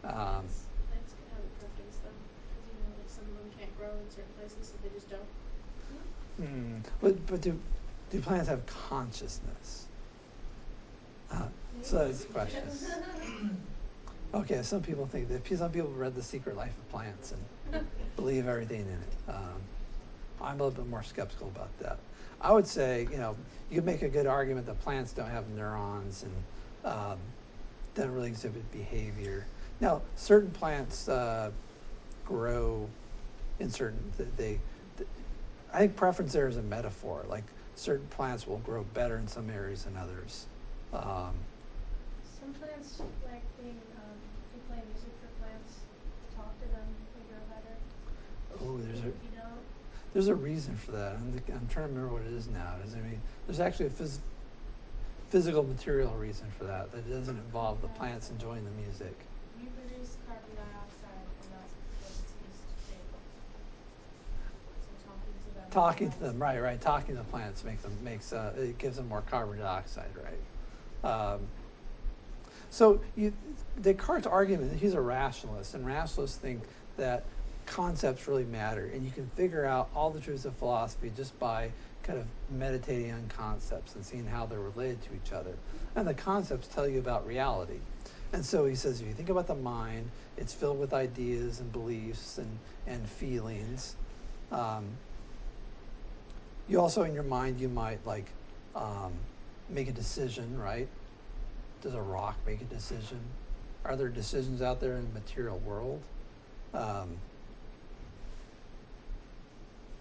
Plants can have a preference though, because like some of them can't grow in certain places, so they just don't. But do plants have consciousness? So that's the question. Okay, some people read The Secret Life of Plants and believe everything in it. I'm a little bit more skeptical about that. I would say, you could make a good argument that plants don't have neurons and don't really exhibit behavior. Now, certain plants grow in certain. I think preference there is a metaphor. Like certain plants will grow better in some areas than others. Some plants like being, you play music for plants, talk to them, they grow better. Oh, If you don't, there's a reason for that. I'm trying to remember what it is now. There's actually a physical material reason for that doesn't involve the plants enjoying the music. you produce carbon dioxide, and that's what it's used to do. So Talking to them, right. Talking to the plants it gives them more carbon dioxide, right? So Descartes' argument, he's a rationalist, and rationalists think that concepts really matter, and you can figure out all the truths of philosophy just by kind of meditating on concepts and seeing how they're related to each other. And the concepts tell you about reality. And so he says, if you think about the mind, it's filled with ideas and beliefs and feelings. You also, in your mind, you might make a decision, right? Does a rock make a decision? Are there decisions out there in the material world?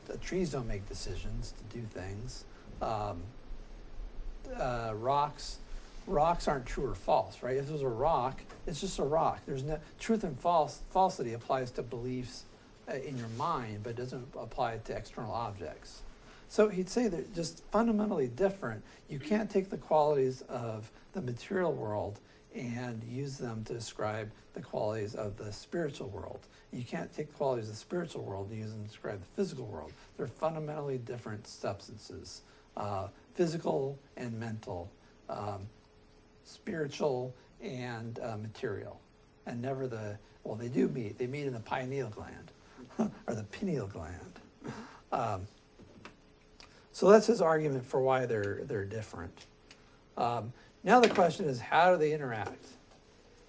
The trees don't make decisions to do things. Rocks aren't true or false, right? If there's a rock, it's just a rock. There's no truth and falsity applies to beliefs in your mind, but it doesn't apply to external objects. So he'd say they're just fundamentally different. You can't take the qualities of the material world and use them to describe the qualities of the spiritual world. You can't take the qualities of the spiritual world and use them to describe the physical world. They're fundamentally different substances, physical and mental, spiritual and material. And never they do meet. They meet in the pineal gland or the pineal gland. So that's his argument for why they're different. Now the question is, how do they interact?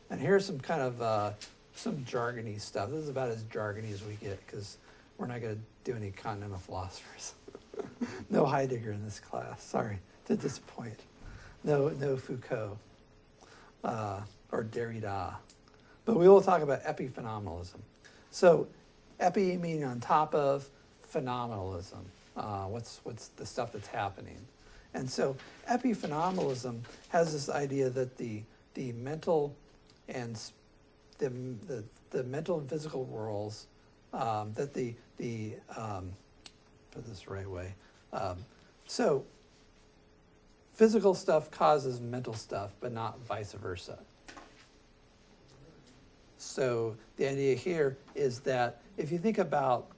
And here's some kind of some jargony stuff. This is about as jargony as we get, because we're not going to do any continental philosophers. No Heidegger in this class. Sorry to disappoint. No Foucault or Derrida. But we will talk about epiphenomenalism. So epi meaning on top of, phenomenalism. What's the stuff that's happening? And so epiphenomenalism has this idea that the mental and the mental and physical worlds, that put this the right way. So physical stuff causes mental stuff, but not vice versa. So the idea here is that if you think about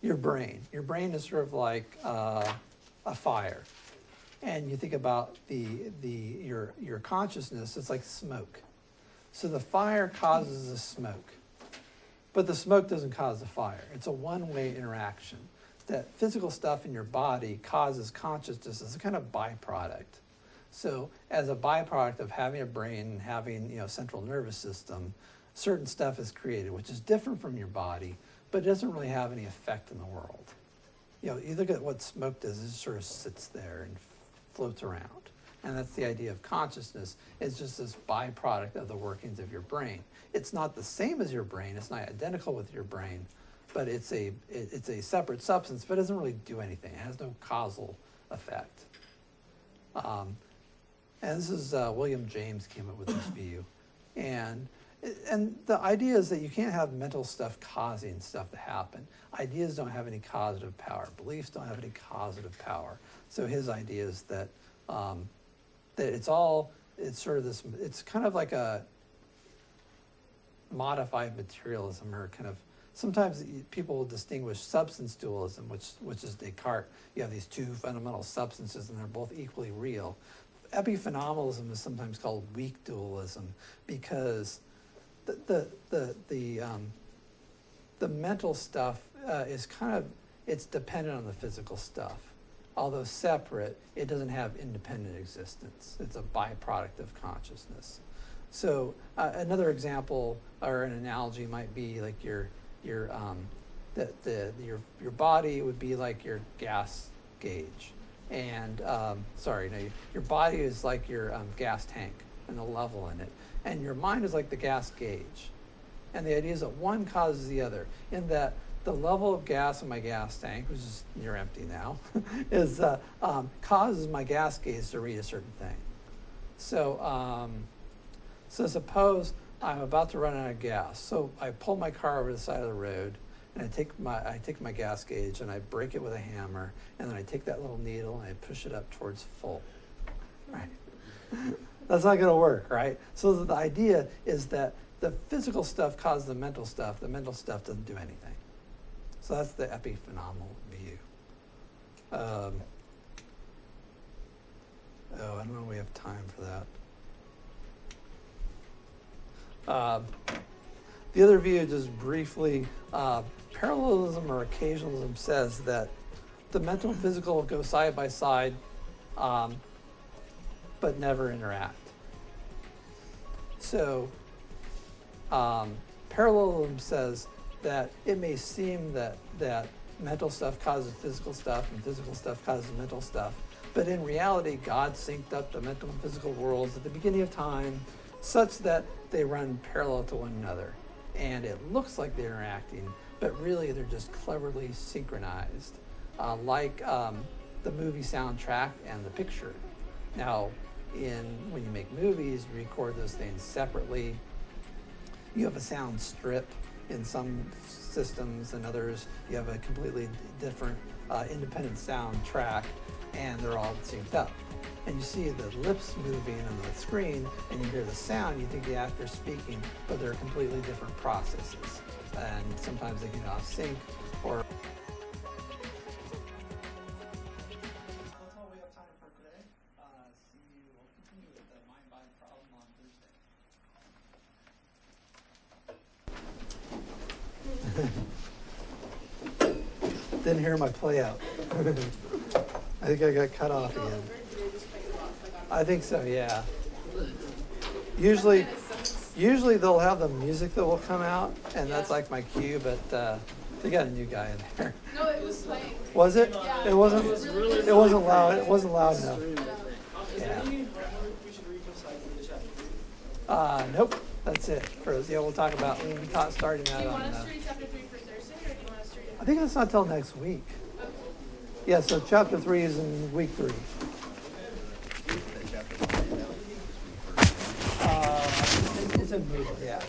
your brain is sort of like a fire, and you think about your consciousness, it's like smoke. So the fire causes the smoke, but the smoke doesn't cause the fire. It's a one-way interaction. That physical stuff in your body causes consciousness as a kind of byproduct. So as a byproduct of having a brain and having central nervous system, certain stuff is created, which is different from your body, but it doesn't really have any effect in the world. You look at what smoke does, it just sort of sits there and floats around. And that's the idea of consciousness. It's just this byproduct of the workings of your brain. It's not the same as your brain, it's not identical with your brain, but it's a separate substance, but it doesn't really do anything. It has no causal effect. And this is William James came up with this view. And the idea is that you can't have mental stuff causing stuff to happen. Ideas don't have any causative power. Beliefs don't have any causative power. So his idea is that it's sort of this, it's kind of like a modified materialism, or kind of, sometimes people will distinguish substance dualism, which is Descartes. You have these two fundamental substances and they're both equally real. Epiphenomenalism is sometimes called weak dualism, because the mental stuff is kind of, it's dependent on the physical stuff. Although separate, it doesn't have independent existence. It's a byproduct of consciousness. So another example or an analogy might be like your body would be like your gas gauge, and your body is like your gas tank and the level in it, and your mind is like the gas gauge. And the idea is that one causes the other, in that the level of gas in my gas tank, which is near empty now, is causes my gas gauge to read a certain thing. So suppose I'm about to run out of gas. So I pull my car over to the side of the road, and I take my gas gauge and I break it with a hammer, and then I take that little needle and I push it up towards full. Right? That's not going to work, right? So the idea is that the physical stuff causes the mental stuff. The mental stuff doesn't do anything. So that's the epiphenomenal view. I don't know if we have time for that. The other view, just briefly, parallelism or occasionalism says that the mental and physical go side by side, but never interact. So parallelism says that it may seem that mental stuff causes physical stuff and physical stuff causes mental stuff, but in reality, God synced up the mental and physical worlds at the beginning of time such that they run parallel to one another. And it looks like they're interacting, but really they're just cleverly synchronized, like the movie soundtrack and the picture. Now, when you make movies, you record those things separately. You have a sound strip In some systems and others, you have a completely different independent sound track, and they're all synced up. And you see the lips moving on the screen, and you hear the sound, you think the actor's speaking, but they're completely different processes. And sometimes they get off sync, or That's all we have time for today. We'll continue with the mind-body problem on Thursday. didn't hear my play out. I think I got cut off again. I think so, yeah. Usually they'll have the music that will come out, and that's like my cue, but they got a new guy in there. No, it was playing. Was it? Yeah. It wasn't. It wasn't loud. It wasn't loud enough. Is there Yeah. any homework we should read besides the chapter 3? Nope. That's it. We'll talk about starting Do that you on. want us to read chapter 3 for Thursday, or do you want us to read it? I think that's not till next week. Okay. Yeah. So chapter 3 is in week 3. It's in movie. Yeah.